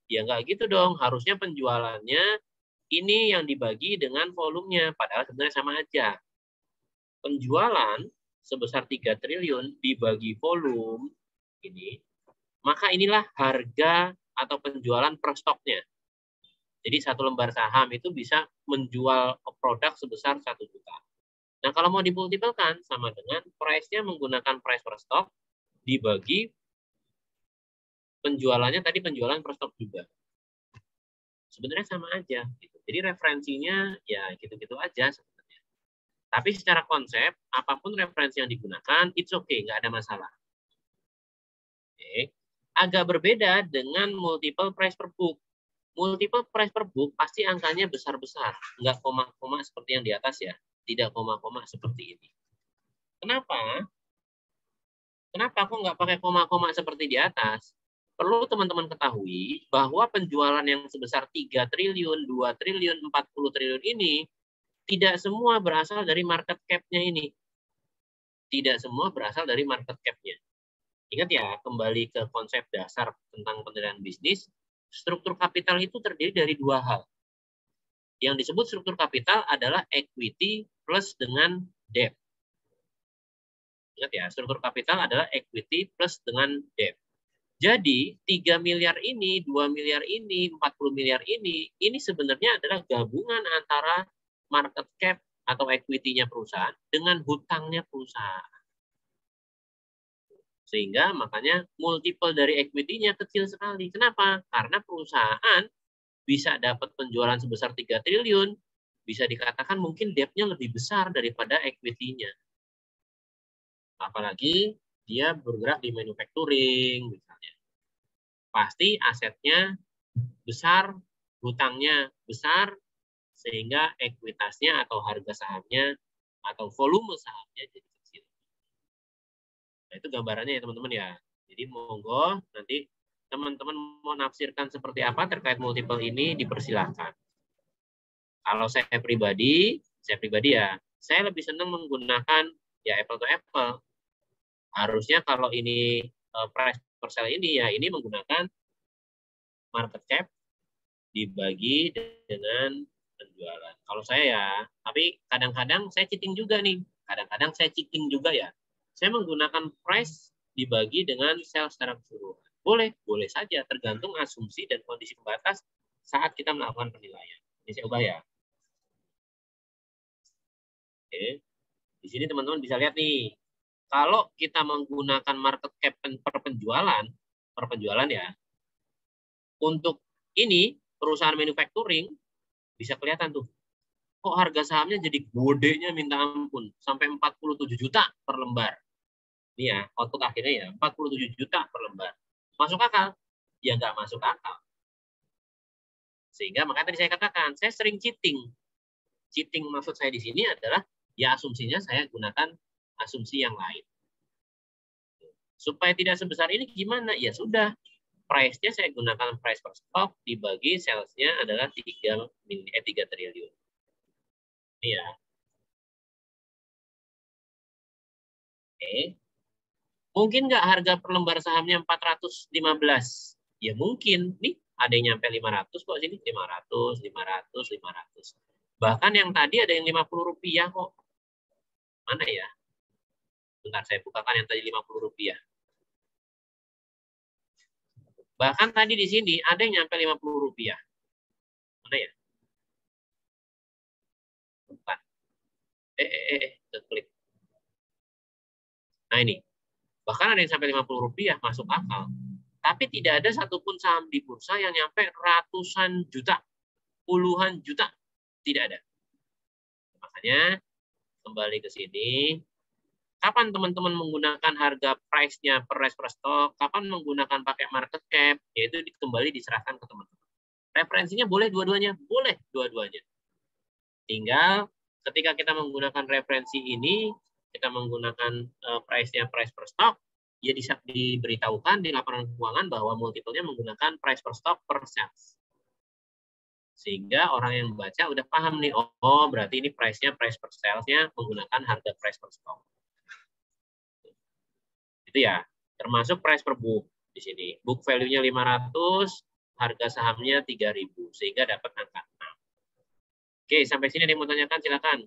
ya nggak gitu dong, harusnya penjualannya ini yang dibagi dengan volumenya, padahal sebenarnya sama aja. Penjualan sebesar 3 triliun dibagi volume ini, maka inilah harga atau penjualan per stoknya. Jadi satu lembar saham itu bisa menjual produk sebesar 1 juta. Nah, kalau mau dimultipelkan sama dengan price-nya menggunakan price per stok dibagi penjualannya tadi penjualan per stok juga. Sebenarnya sama aja. Gitu. Jadi referensinya ya gitu-gitu aja sebenarnya. Tapi secara konsep, apapun referensi yang digunakan, it's okay, nggak ada masalah. Oke. Agak berbeda dengan multiple price per book. Multiple price per book pasti angkanya besar-besar. Nggak koma-koma seperti yang di atas ya. Tidak koma-koma seperti ini. Kenapa? Kenapa kok nggak pakai koma-koma seperti di atas? Perlu teman-teman ketahui bahwa penjualan yang sebesar 3 triliun, 2 triliun, 40 triliun ini tidak semua berasal dari market cap-nya ini. Tidak semua berasal dari market cap-nya. Ingat ya, kembali ke konsep dasar tentang penilaian bisnis, struktur kapital itu terdiri dari 2 hal. Yang disebut struktur kapital adalah equity plus dengan debt. Ingat ya, struktur kapital adalah equity plus dengan debt. Jadi 3 miliar ini, 2 miliar ini, 40 miliar ini sebenarnya adalah gabungan antara market cap atau equity-nya perusahaan dengan hutangnya perusahaan. Sehingga makanya multiple dari equity-nya kecil sekali. Kenapa? Karena perusahaan bisa dapat penjualan sebesar 3 triliun, bisa dikatakan mungkin debt-nya lebih besar daripada equity-nya. Apalagi dia bergerak di manufacturing, misalnya. Pasti asetnya besar, hutangnya besar, sehingga ekuitasnya atau harga sahamnya atau volume sahamnya jadi kecil. Nah, itu gambarannya ya teman-teman ya. Jadi monggo nanti teman-teman mau nafsirkan seperti apa terkait multiple ini dipersilahkan. Kalau saya pribadi ya, saya lebih senang menggunakan ya apple to apple. Harusnya kalau ini price per sale ini ya ini menggunakan market cap dibagi dengan penjualan. Kalau saya ya, tapi kadang-kadang saya cheating juga nih. Kadang-kadang saya cheating juga ya. Saya menggunakan price dibagi dengan sales secara keseluruhan. Boleh saja tergantung asumsi dan kondisi pembatas saat kita melakukan penilaian. Ini saya ubah ya. Oke. Di sini teman-teman bisa lihat nih. Kalau kita menggunakan market cap per penjualan ya, untuk ini perusahaan manufacturing bisa kelihatan tuh, kok harga sahamnya jadi godenya minta ampun, sampai 47 juta per lembar. Ini ya, output akhirnya ya, 47 juta per lembar. Masuk akal? Ya nggak masuk akal. Sehingga makanya tadi saya katakan, saya sering cheating. Cheating maksud saya di sini adalah, ya asumsinya saya gunakan asumsi yang lain. Supaya tidak sebesar ini gimana? Ya sudah, price-nya saya gunakan price per stock dibagi sales-nya adalah 3 triliun. Ini ya. Oke. Mungkin nggak harga per lembar sahamnya 415? Ya mungkin. Nih, ada yang nyampe 500 kok sini. 500, 500, 500. Bahkan yang tadi ada yang Rp50 kok. Mana ya? Bentar, saya bukakan yang tadi Rp50. Bahkan tadi di sini ada yang nyampe Rp50. Mana ya? Bentar. Klik. Nah ini. Bahkan ada yang sampai Rp50 masuk akal. Tapi tidak ada satupun saham di bursa yang nyampe ratusan juta, puluhan juta. Tidak ada. Makanya kembali ke sini. Kapan teman-teman menggunakan harga price-nya per stock, kapan menggunakan pakai market cap, yaitu kembali diserahkan ke teman-teman. Referensinya boleh dua-duanya? Boleh dua-duanya. Tinggal ketika kita menggunakan referensi ini, kita menggunakan price-nya price per stock, ya diberitahukan di laporan keuangan bahwa multiple-nya menggunakan price per stock per sales. Sehingga orang yang baca udah paham nih, oh berarti ini price-nya price per sales-nya menggunakan harga price per stock. Itu ya, termasuk price per book di sini. Book value-nya 500, harga sahamnya 3.000 sehingga dapat angka 6. Oke, sampai sini ada yang mau tanyakan silakan.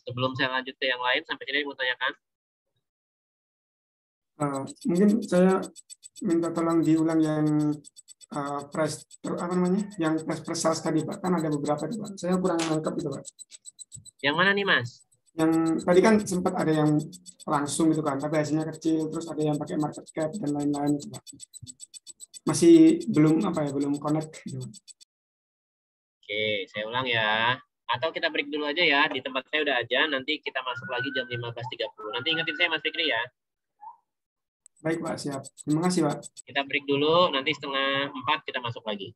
Sebelum saya lanjut ke yang lain, sampai sini ada yang mau tanyakan. Mungkin saya minta tolong diulang yang price apa namanya? Yang price per sales tadi, Pak. Kan ada beberapa, Pak. Saya kurang lengkap itu, Pak. Yang mana nih, Mas? Yang tadi kan sempat ada yang langsung gitu kan, tapi hasilnya kecil, terus ada yang pakai market cap dan lain-lain, Pak. Masih belum belum connect gitu. Oke, saya ulang ya. Atau kita break dulu aja ya, di tempat saya udah aja, nanti kita masuk lagi jam 15.30. Nanti ingetin saya Mas Fikri ya. Baik Pak, siap. Terima kasih Pak. Kita break dulu, nanti 3:30 kita masuk lagi.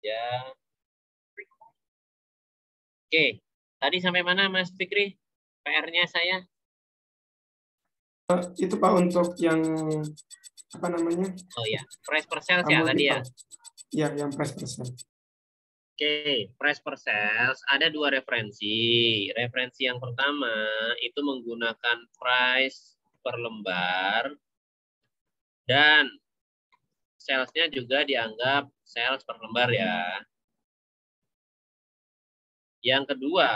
Ya. Oke, tadi sampai mana Mas Fikri? PR-nya saya? Itu Pak untuk yang apa namanya? Oh ya, price per sales ya tadi ya? Ya, yang price per sales. Oke, price per sales ada 2 referensi. Referensi yang pertama itu menggunakan price per lembar dan sales-nya juga dianggap sales per lembar ya. Yang kedua,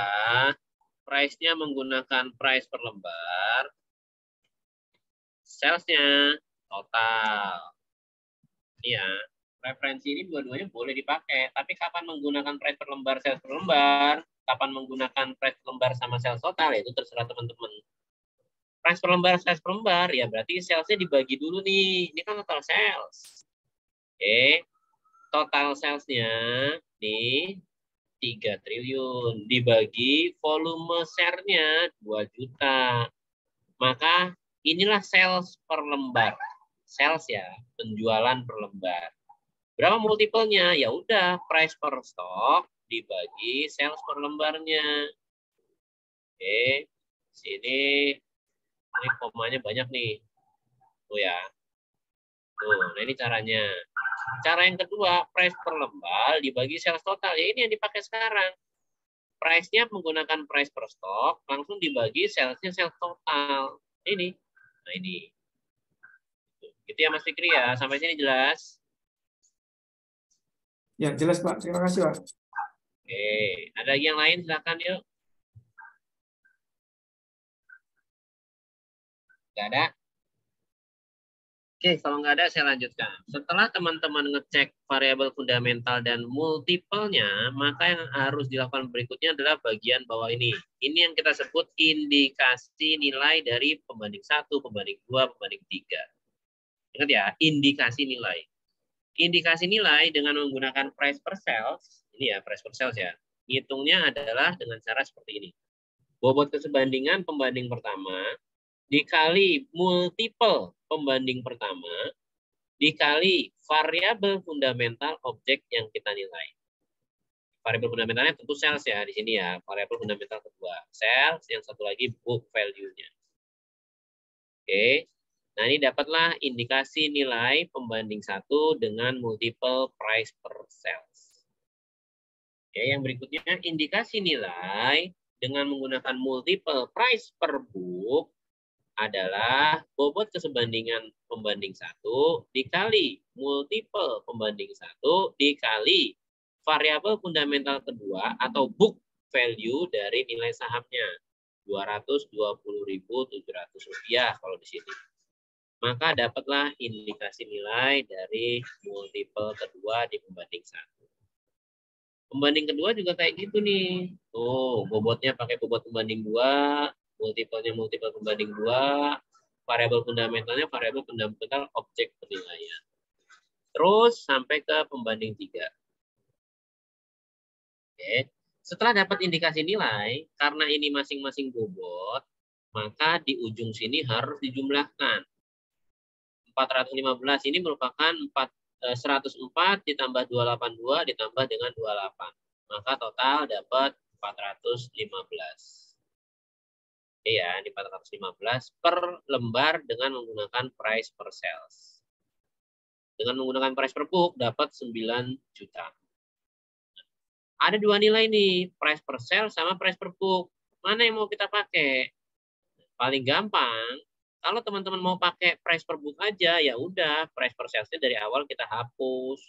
price-nya menggunakan price per lembar, sales-nya total. Ini ya, referensi ini dua-duanya boleh dipakai. Tapi kapan menggunakan price per lembar, sales per lembar, kapan menggunakan price per lembar sama sales total, ya itu terserah teman-teman. Price per lembar, sales per lembar, ya berarti sales-nya dibagi dulu nih. Ini kan total sales. Oke, total sales-nya nih 3 triliun dibagi volume share-nya 2 juta. Maka inilah sales per lembar. Sales ya, penjualan per lembar. Berapa multiple-nya? Ya udah, price per stock dibagi sales per lembarnya. Oke, sini ini komanya banyak nih. Tuh ya. Tuh, nah ini caranya. Cara yang kedua, price per lembar dibagi sales total. Ya ini yang dipakai sekarang. Price-nya menggunakan price per stock, langsung dibagi sales-nya sales total. Ini. Nah ini. Gitu ya Mas Fikri ya. Sampai sini jelas? Ya, jelas Pak. Terima kasih Pak. Oke. Ada lagi yang lain? Silakan yuk. Nggak ada? Oke, kalau nggak ada saya lanjutkan. Setelah teman-teman ngecek variabel fundamental dan multiple-nya, maka yang harus dilakukan berikutnya adalah bagian bawah ini. Ini yang kita sebut indikasi nilai dari pembanding 1, pembanding 2, pembanding 3. Ingat ya, indikasi nilai. Indikasi nilai dengan menggunakan price per sales, ini ya price per sales ya, ngitungnya adalah dengan cara seperti ini. Bobot kesebandingan pembanding pertama, dikali multiple pembanding pertama, dikali variabel fundamental objek yang kita nilai. Variabel fundamentalnya tentu sales ya di sini ya. Variabel fundamental kedua sales, yang satu lagi book value-nya. Oke. Nah, ini dapatlah indikasi nilai pembanding 1 dengan multiple price per sales. Oke, yang berikutnya indikasi nilai dengan menggunakan multiple price per book adalah bobot kesebandingan pembanding 1 dikali multiple pembanding 1 dikali variabel fundamental kedua atau book value dari nilai sahamnya. Rp220.700 kalau di sini. Maka dapatlah indikasi nilai dari multiple kedua di pembanding 1. Pembanding kedua juga kayak gitu nih. Tuh, bobotnya pakai bobot pembanding 2, multipelnya multiple pembanding 2, variabel fundamentalnya variabel fundamental objek penilaian. Terus sampai ke pembanding 3. Oke. Setelah dapat indikasi nilai, karena ini masing-masing bobot, maka di ujung sini harus dijumlahkan. 415 ini merupakan 104 ditambah 282 ditambah dengan 28. Maka total dapat 415. Oke ya, ini 415 per lembar dengan menggunakan price per sales. Dengan menggunakan price per book dapat 9 juta. Ada dua nilai nih, price per sales sama price per book. Mana yang mau kita pakai? Paling gampang, kalau teman-teman mau pakai price per book aja, ya udah price per sales-nya dari awal kita hapus.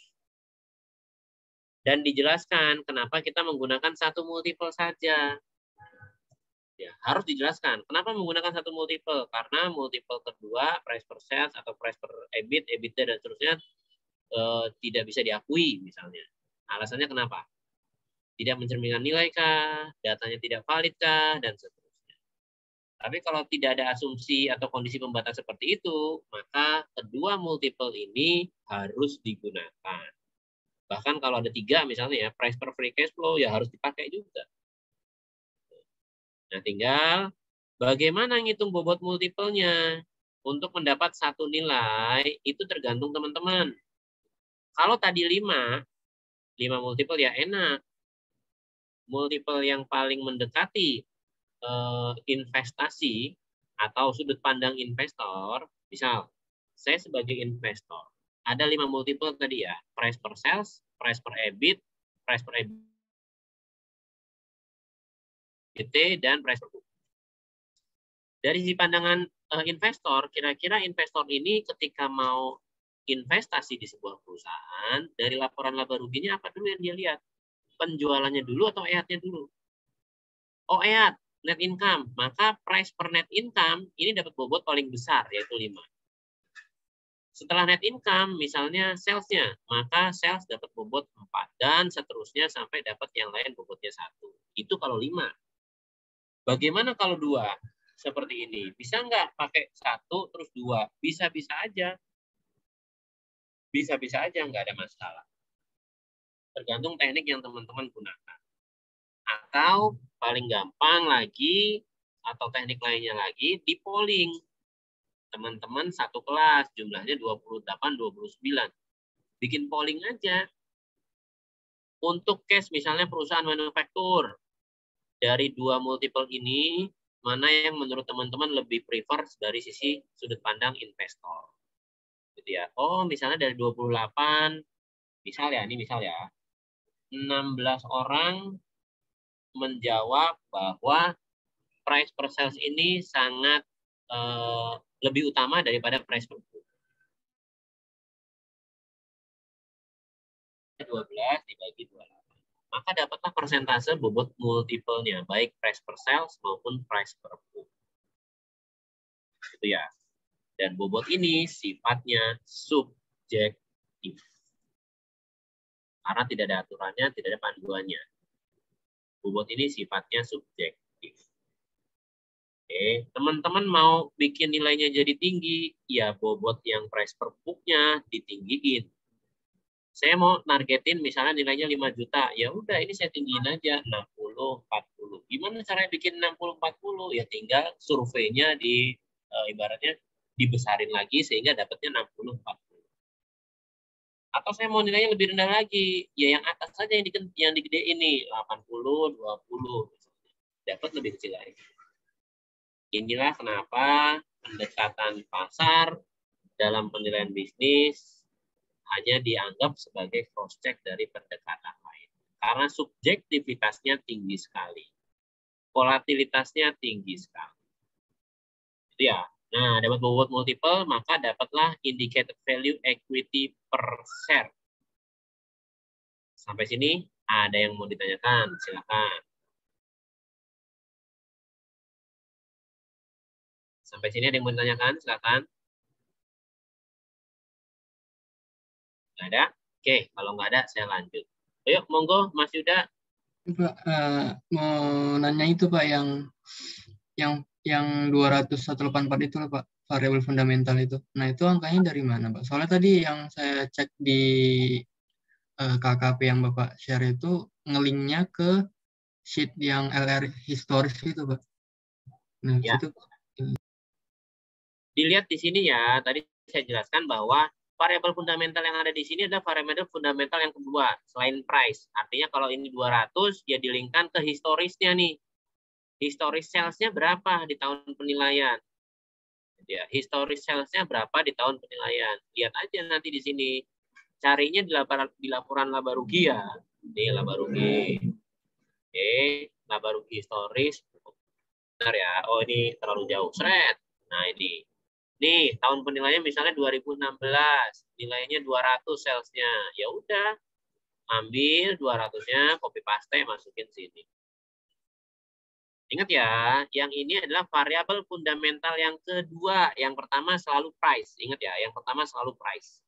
Dan dijelaskan kenapa kita menggunakan satu multiple saja. Ya, harus dijelaskan kenapa menggunakan satu multiple. Karena multiple kedua, price per sales atau price per EBIT, EBITDA dan seterusnya tidak bisa diakui misalnya. Alasannya kenapa? Tidak mencerminkan nilai kah, datanya tidak valid kah, dan seterusnya. Tapi kalau tidak ada asumsi atau kondisi pembatas seperti itu, maka kedua multiple ini harus digunakan. Bahkan kalau ada 3 misalnya ya, price per free cash flow ya harus dipakai juga. Nah, tinggal bagaimana ngitung bobot multiple-nya. Untuk mendapat satu nilai, itu tergantung teman-teman. Kalau tadi 5 multiple ya enak. Multiple yang paling mendekati investasi atau sudut pandang investor, misal saya sebagai investor, ada 5 multiple tadi ya, price per sales, price per EBIT, price per EBIT, dan price per book. Dari sisi pandangan investor, kira-kira investor ini ketika mau investasi di sebuah perusahaan, dari laporan laba ruginya apa dulu yang dia lihat? Penjualannya dulu atau EAT-nya dulu? Oh, EAT, net income. Maka price per net income ini dapat bobot paling besar, yaitu 5. Setelah net income, misalnya sales-nya, maka sales dapat bobot 4. Dan seterusnya sampai dapat yang lain bobotnya 1. Itu kalau 5. Bagaimana kalau 2? Seperti ini. Bisa nggak pakai 1 terus 2? Bisa-bisa aja. Bisa-bisa aja, nggak ada masalah. Tergantung teknik yang teman-teman gunakan. Atau paling gampang lagi, atau teknik lainnya lagi, di polling. Teman-teman satu kelas, jumlahnya 28-29. Bikin polling aja. Untuk case misalnya perusahaan manufaktur, dari 2 multiple ini, mana yang menurut teman-teman lebih prefer dari sisi sudut pandang investor. Gitu ya. Oh, misalnya dari 28, misal ya, ini misal ya, 16 orang menjawab bahwa price per sales ini sangat lebih utama daripada price per book. 12 dibagi 28. Maka dapatlah persentase bobot multiple-nya, baik price per sales maupun price per book. Gitu ya. Dan bobot ini sifatnya subjektif. Karena tidak ada aturannya, tidak ada panduannya. Bobot ini sifatnya subjektif. Oke, teman-teman mau bikin nilainya jadi tinggi, ya bobot yang price per book-nya ditinggiin. Saya mau nargetin misalnya nilainya 5 juta, ya udah ini saya tinggiin aja 60, 40. Gimana caranya bikin 60, 40? Ya tinggal surveinya ibaratnya dibesarin lagi sehingga dapatnya 60, 40. Atau saya mau nilainya lebih rendah lagi, ya yang atas saja yang digede ini 80, 20, dapat lebih kecil lagi. Inilah kenapa pendekatan pasar dalam penilaian bisnis hanya dianggap sebagai cross check dari pendekatan lain. Karena subjektivitasnya tinggi sekali. Volatilitasnya tinggi sekali. Itu ya. Nah, dapat bobot multiple, maka dapatlah indicated value equity per share. Sampai sini ada yang mau ditanyakan? Silakan. Sampai sini ada yang mau ditanyakan? Silakan. Nggak ada? Oke, kalau nggak ada, saya lanjut. Ayo, monggo, Mas Yuda. Pak, mau nanya itu Pak yang 284 itu loh Pak, variabel fundamental itu. Nah itu angkanya dari mana Pak? Soalnya tadi yang saya cek di KKP yang Bapak share itu ngelinknya ke sheet yang LR historis itu Pak. Nah Ya. itu Dilihat di sini ya, tadi saya jelaskan bahwa variabel fundamental yang ada di sini adalah variabel fundamental yang kedua, selain price. Artinya kalau ini 200, ya dilingkan ke historisnya nih. Historis sales-nya berapa di tahun penilaian? Ya, historis sales-nya berapa di tahun penilaian? Lihat aja nanti di sini. Carinya di laporan laba rugi ya. Ini laba rugi. Oke, laba rugi historis. Bentar ya. Oh, ini terlalu jauh. Seret. Nah, ini. Nih, tahun penilaian misalnya 2016, nilainya 200 sales-nya. Ya udah, ambil 200-nya, copy paste, masukin sini. Ingat ya, yang ini adalah variabel fundamental yang kedua. Yang pertama selalu price. Ingat ya, yang pertama selalu price.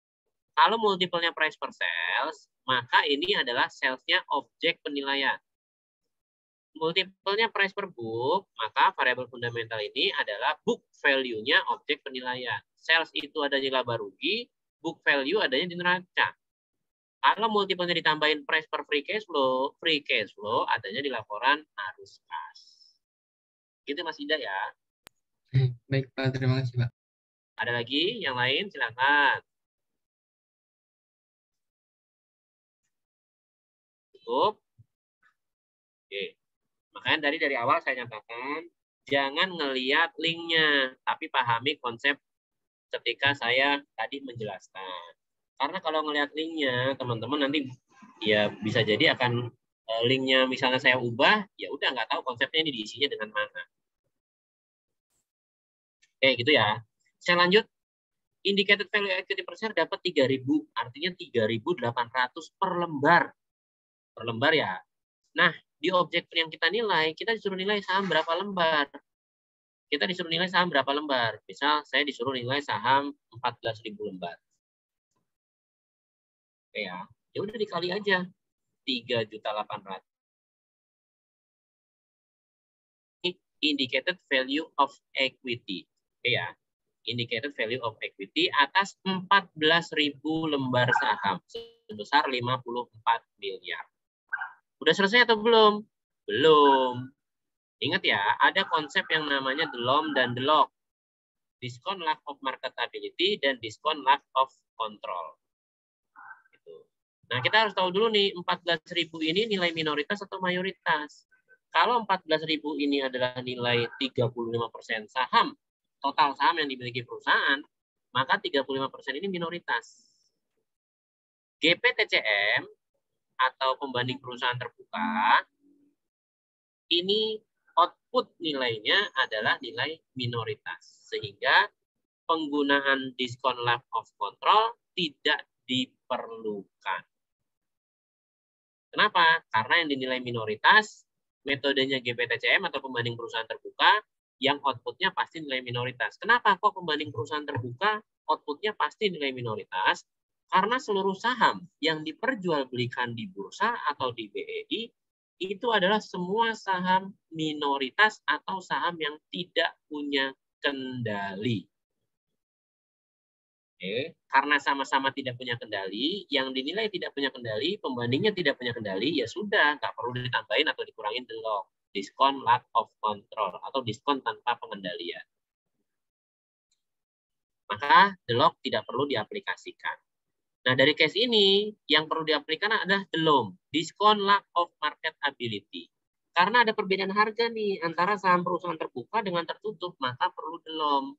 Kalau multiple-nya price per sales, maka ini adalah sales-nya objek penilaian. Multiple-nya price per book, maka variabel fundamental ini adalah book value-nya objek penilaian. Sales itu adanya laba rugi, book value adanya di neraca. Kalau multiple-nya ditambahin price per free cash flow adanya di laporan arus kas. Gitu Mas Ida ya. baik Pak, terima kasih Pak. Ada lagi yang lain? Silakan. Cukup. Oke. Makanya dari awal saya nyatakan, jangan ngelihat linknya, tapi pahami konsep ketika saya tadi menjelaskan. Karena kalau ngelihat linknya, teman-teman nanti ya bisa jadi akan linknya misalnya saya ubah, ya udah nggak tahu konsepnya ini diisinya dengan mana. Oke, gitu ya. Saya lanjut. Indicated value equity per share dapat 3.000, artinya 3.800 per lembar. Per lembar ya. Nah, di objek yang kita nilai, kita disuruh nilai saham berapa lembar. Kita disuruh nilai saham berapa lembar. Misal saya disuruh nilai saham 14.000 lembar. Oke ya. Ya udah dikali aja. 3.800.000. Indicated value of equity. Oke ya. Indicated value of equity atas 14.000 lembar saham sebesar 54 miliar. Udah selesai atau belum? Belum. Ingat ya, ada konsep yang namanya the LOM dan the LOC. Discount lack of marketability dan discount lack of control. Gitu. Nah, kita harus tahu dulu nih, 14.000 ini nilai minoritas atau mayoritas. Kalau 14.000 ini adalah nilai 35% saham, total saham yang dimiliki perusahaan, maka 35% ini minoritas. GPTCM atau pembanding perusahaan terbuka, ini output nilainya adalah nilai minoritas. Sehingga penggunaan diskon lack of control tidak diperlukan. Kenapa? Karena yang dinilai minoritas, metodenya GPTCM atau pembanding perusahaan terbuka, yang outputnya pasti nilai minoritas. Kenapa kok pembanding perusahaan terbuka, outputnya pasti nilai minoritas? Karena seluruh saham yang diperjualbelikan di bursa atau di BEI, itu adalah semua saham minoritas atau saham yang tidak punya kendali. Oke. Karena sama-sama tidak punya kendali, yang dinilai tidak punya kendali, pembandingnya tidak punya kendali, ya sudah, nggak perlu ditambahin atau dikurangin the LOC. Diskon lack of control atau diskon tanpa pengendalian. Maka the LOC tidak perlu diaplikasikan. Nah, dari case ini yang perlu diaplikasikan adalah DLOM, Discount Lack of Market Ability. Karena ada perbedaan harga nih antara saham perusahaan terbuka dengan tertutup, maka perlu DLOM.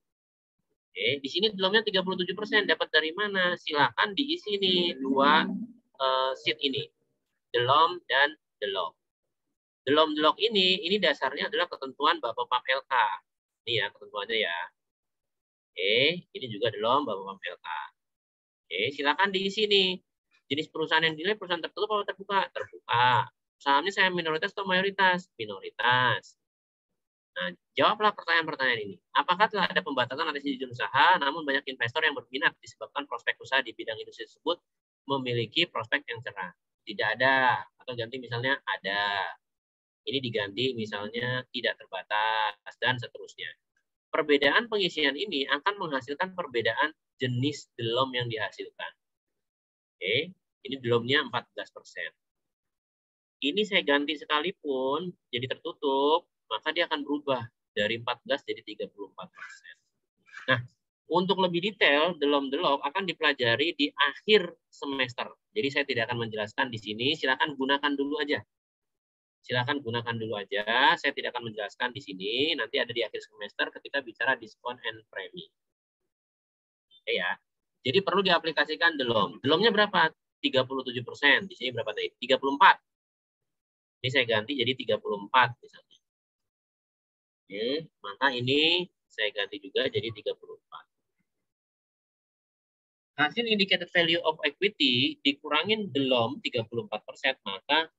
Oke, di sini DLOM-nya 37%. Dapat dari mana? Silakan diisi nih dua sheet ini. DLOM dan DLOG. DLOM ini dasarnya adalah ketentuan Bapak PAP LK. Ini ya ketentuannya ya. Oke, ini juga DLOM Bapak PAP LK. Oke, silakan diisi nih. Jenis perusahaan yang dinilai perusahaan tertutup atau terbuka? Terbuka. Sahamnya saya minoritas atau mayoritas? Minoritas. Nah, jawablah pertanyaan-pertanyaan ini. Apakah telah ada pembatasan atas izin usaha, namun banyak investor yang berminat disebabkan prospek usaha di bidang industri tersebut memiliki prospek yang cerah? Tidak ada. Atau ganti misalnya ada. Ini diganti misalnya tidak terbatas, dan seterusnya. Perbedaan pengisian ini akan menghasilkan perbedaan jenis DLOM yang dihasilkan. Oke, ini DLOM-nya 14%. Ini saya ganti sekalipun jadi tertutup, maka dia akan berubah dari 14 jadi 34%. Nah, untuk lebih detail, DLOM-DLOG akan dipelajari di akhir semester. Jadi saya tidak akan menjelaskan di sini, silakan gunakan dulu aja. Silakan gunakan dulu aja, saya tidak akan menjelaskan di sini, nanti ada di akhir semester ketika bicara diskon and premi. Oke ya. Jadi perlu diaplikasikan DLOM. DLOM-nya berapa? 37%. Di sini berapa tadi? 34. Ini saya ganti jadi 34 misalnya. Oke, maka ini saya ganti juga jadi 34. Hasil indicated value of equity dikurangin DLOM 34%, maka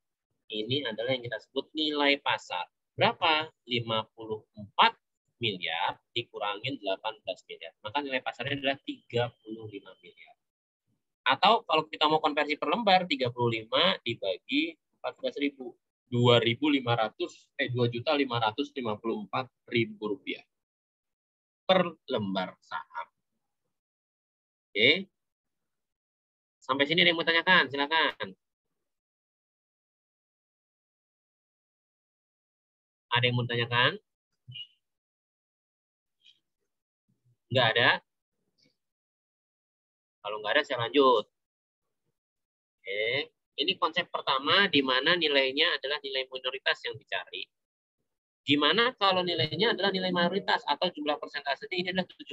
ini adalah yang kita sebut nilai pasar. Berapa? 54 miliar dikurangin 18 miliar. Maka nilai pasarnya adalah 35 miliar. Atau kalau kita mau konversi per lembar, 35 dibagi 14.000. 2.554.000 rupiah per lembar saham. Oke. Sampai sini ada yang mau tanyakan? Silakan. Ada yang mau tanyakan? Nggak ada? Kalau nggak ada, saya lanjut. Oke. Ini konsep pertama di mana nilainya adalah nilai minoritas yang dicari. Gimana kalau nilainya adalah nilai mayoritas atau jumlah persentasenya ini adalah 70%.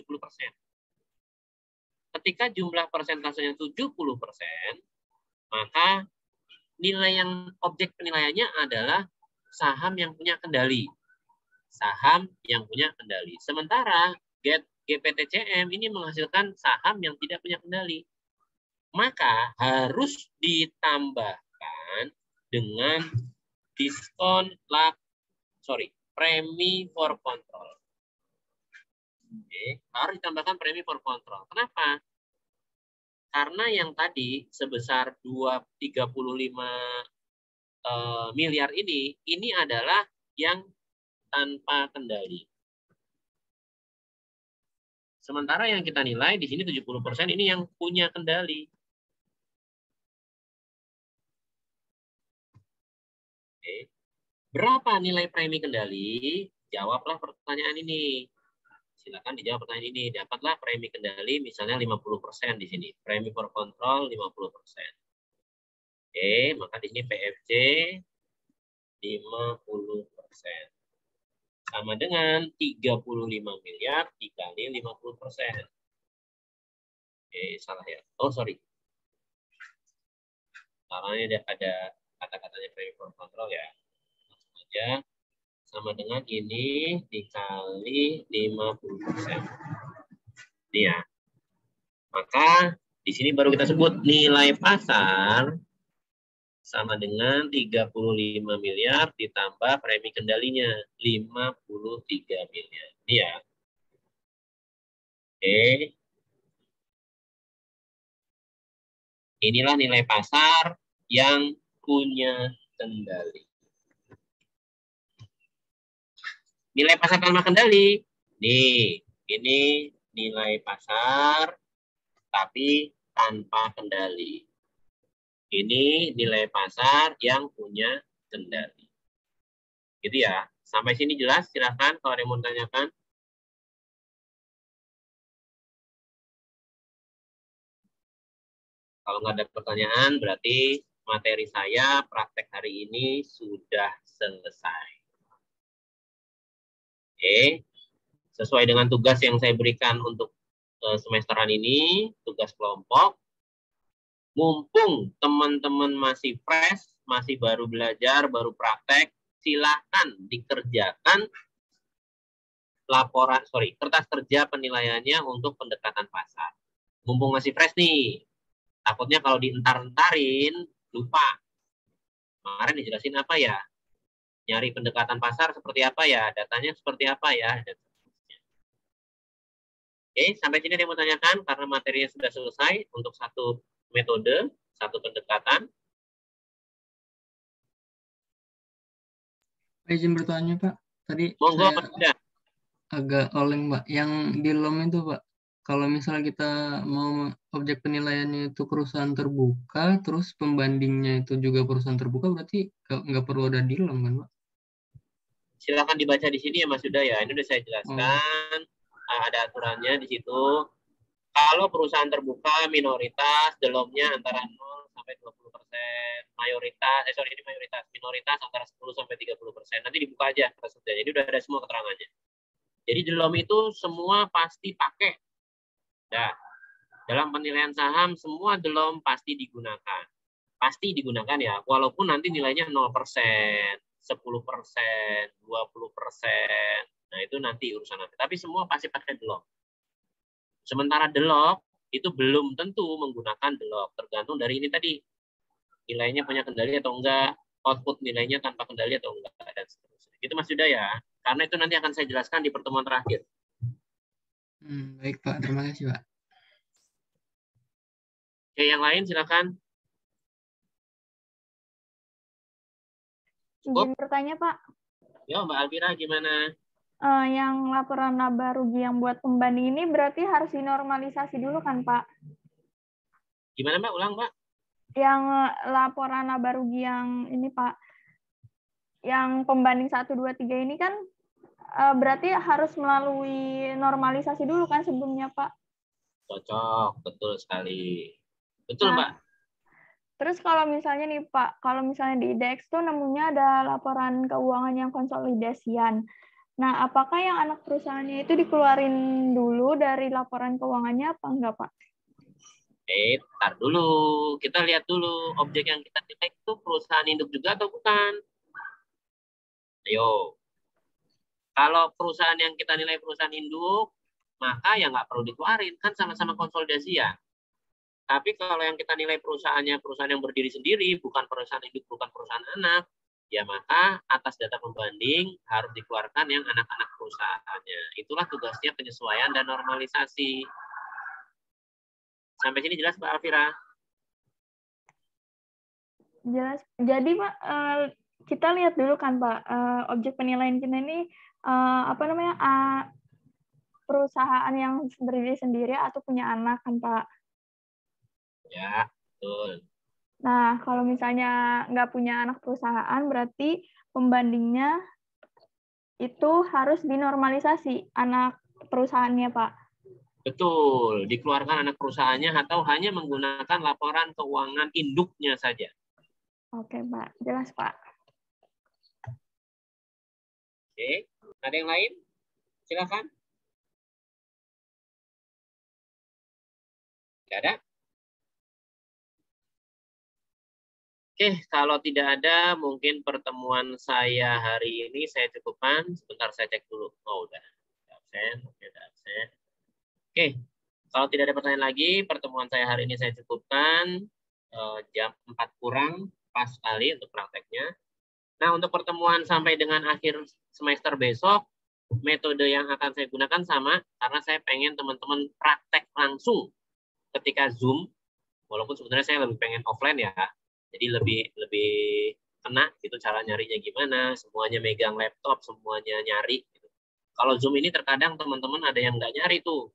Ketika jumlah persentasenya 70%, maka nilai yang objek penilaiannya adalah saham yang punya kendali. Saham yang punya kendali. Sementara GPTCM ini menghasilkan saham yang tidak punya kendali. Maka harus ditambahkan dengan premi for control. Oke, harus ditambahkan premi for control. Kenapa? Karena yang tadi sebesar 35 miliar ini adalah yang tanpa kendali. Sementara yang kita nilai di sini 70% ini yang punya kendali. Oke. Berapa nilai premi kendali? Jawablah pertanyaan ini. Silakan dijawab pertanyaan ini. Dapatlah premi kendali misalnya 50% di sini. Premi for control 50%. Oke, maka di sini PFC 50%. Sama dengan 35 miliar dikali 50%. Oke, salah ya. Oh, sorry. Salahnya ada kata-katanya premi for control ya. Langsung aja. Sama dengan ini dikali 50%. Ini ya. Maka di sini baru kita sebut nilai pasar sama dengan 35 miliar ditambah premi kendalinya 53 miliar. Ini ya. Oke. Inilah nilai pasar yang punya kendali. Nilai pasar tanpa kendali. Nih, ini nilai pasar tapi tanpa kendali. Ini nilai pasar yang punya kendali. Gitu ya. Sampai sini jelas? Silahkan kalau ada yang mau tanyakan. Kalau nggak ada pertanyaan, berarti materi saya praktek hari ini sudah selesai. Oke, sesuai dengan tugas yang saya berikan untuk semesteran ini, tugas kelompok. Mumpung teman-teman masih fresh, masih baru belajar, baru praktek, silakan dikerjakan kertas kerja penilaiannya untuk pendekatan pasar. Mumpung masih fresh nih, takutnya kalau dientar-entarin, lupa. Kemarin dijelasin apa ya? Nyari pendekatan pasar seperti apa ya? Datanya seperti apa ya? Dan oke, sampai sini ada yang mau tanyakan karena materinya sudah selesai untuk satu metode, satu pendekatan. Izin bertanya, Pak. Tadi Monggo, saya Mas Yuda. agak oleng, Pak. Yang di LOM itu, Pak, kalau misalnya kita mau objek penilaiannya itu perusahaan terbuka, terus pembandingnya itu juga perusahaan terbuka, berarti nggak perlu ada di LOM, kan, Pak? Silakan dibaca di sini ya, Mas Yuda ya. Ini udah saya jelaskan. Ada aturannya di situ. Kalau perusahaan terbuka minoritas, delomnya antara 0 sampai 20%. Minoritas antara 10 sampai 30%. Nanti dibuka aja maksudnya. Jadi udah ada semua keterangannya. Jadi delom itu semua pasti pakai. Nah, dalam penilaian saham semua delom pasti digunakan. Pasti digunakan ya, walaupun nanti nilainya 0%, 10%, 20%. Nah, itu nanti urusan nanti. Tapi semua pasti pakai delom. Sementara delog itu belum tentu menggunakan delog, tergantung dari ini tadi. Nilainya punya kendali atau enggak, output nilainya tanpa kendali atau enggak, dan seterusnya. Itu Mas Yuda ya. Karena itu nanti akan saya jelaskan di pertemuan terakhir. Baik, Pak. Terima kasih, Pak. Oke, yang lain silakan. Izin bertanya, Pak. Ya, Mbak Alvira gimana? Yang laporan laba rugi yang buat pembanding ini berarti harus dinormalisasi dulu kan, Pak? Gimana, Mbak? Ulang, Mbak. Yang laporan laba rugi yang ini, Pak, yang pembanding 1, 2, 3 ini kan berarti harus melalui normalisasi dulu kan sebelumnya, Pak? Cocok, betul sekali. Betul, Mbak. Terus kalau misalnya nih, Pak, kalau misalnya di IDEX tuh nemunya ada laporan keuangan yang konsolidasian. Nah, apakah yang anak perusahaannya itu dikeluarin dulu dari laporan keuangannya apa enggak, Pak? Tar dulu. Kita lihat dulu objek yang kita nilai itu perusahaan induk juga atau bukan. Ayo. Kalau perusahaan yang kita nilai perusahaan induk, maka ya nggak perlu dikeluarin. Kan sama-sama konsolidasi ya. Tapi kalau yang kita nilai perusahaannya perusahaan yang berdiri sendiri, bukan perusahaan induk, bukan perusahaan anak, ya maka atas data pembanding harus dikeluarkan yang anak-anak perusahaannya. Itulah tugasnya penyesuaian dan normalisasi. Sampai sini jelas, Mbak Alvira? Jelas. Jadi, Pak, kita lihat dulu kan, Pak, objek penilaian kita ini perusahaan yang berdiri sendiri atau punya anak kan, Pak? Ya, betul. Nah, kalau misalnya nggak punya anak perusahaan, berarti pembandingnya itu harus dinormalisasi anak perusahaannya, Pak. Betul, dikeluarkan anak perusahaannya atau hanya menggunakan laporan keuangan induknya saja. Oke, Pak. Jelas, Pak. Oke, ada yang lain? Silakan. Tidak ada? Oke, kalau tidak ada, mungkin pertemuan saya hari ini saya cukupkan. Sebentar saya cek dulu. Oh, udah. Absen. Oke, udah absen. Oke, kalau tidak ada pertanyaan lagi, pertemuan saya hari ini saya cukupkan. Jam 4 kurang, pas sekali untuk prakteknya. Nah, untuk pertemuan sampai dengan akhir semester besok, metode yang akan saya gunakan sama, karena saya pengen teman-teman praktek langsung ketika Zoom, walaupun sebenarnya saya lebih pengen offline ya. Jadi lebih kena gitu cara nyarinya gimana, semuanya megang laptop, semuanya nyari gitu. Kalau Zoom ini terkadang teman-teman ada yang nggak nyari tuh.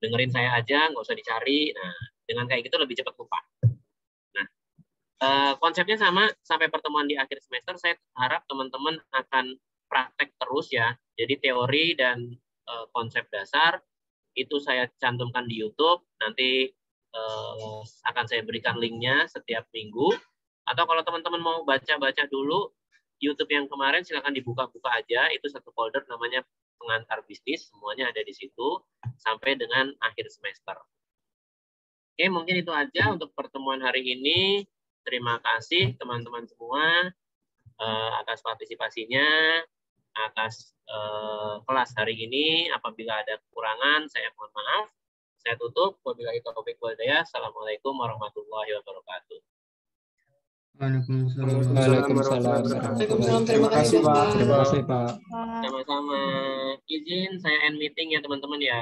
Dengerin saya aja, nggak usah dicari. Nah, dengan kayak gitu lebih cepat lupa. Nah, konsepnya sama sampai pertemuan di akhir semester, saya harap teman-teman akan praktek terus ya. Jadi teori dan konsep dasar itu saya cantumkan di YouTube, nanti akan saya berikan linknya setiap minggu. Atau kalau teman-teman mau baca-baca dulu YouTube yang kemarin, silakan dibuka-buka aja. Itu satu folder namanya pengantar bisnis, semuanya ada di situ sampai dengan akhir semester. Oke, mungkin itu aja untuk pertemuan hari ini. Terima kasih teman-teman semua atas partisipasinya, atas kelas hari ini. Apabila ada kekurangan, saya mohon maaf. Saya tutup. Wabillahi taufiq wal hidayah. Assalamualaikum warahmatullahi wabarakatuh. Waalaikumsalam. Waalaikumsalam. Terima kasih, Pak. Pak. Terima kasih, Pak. Sama-sama. Izin saya end meeting ya teman-teman ya.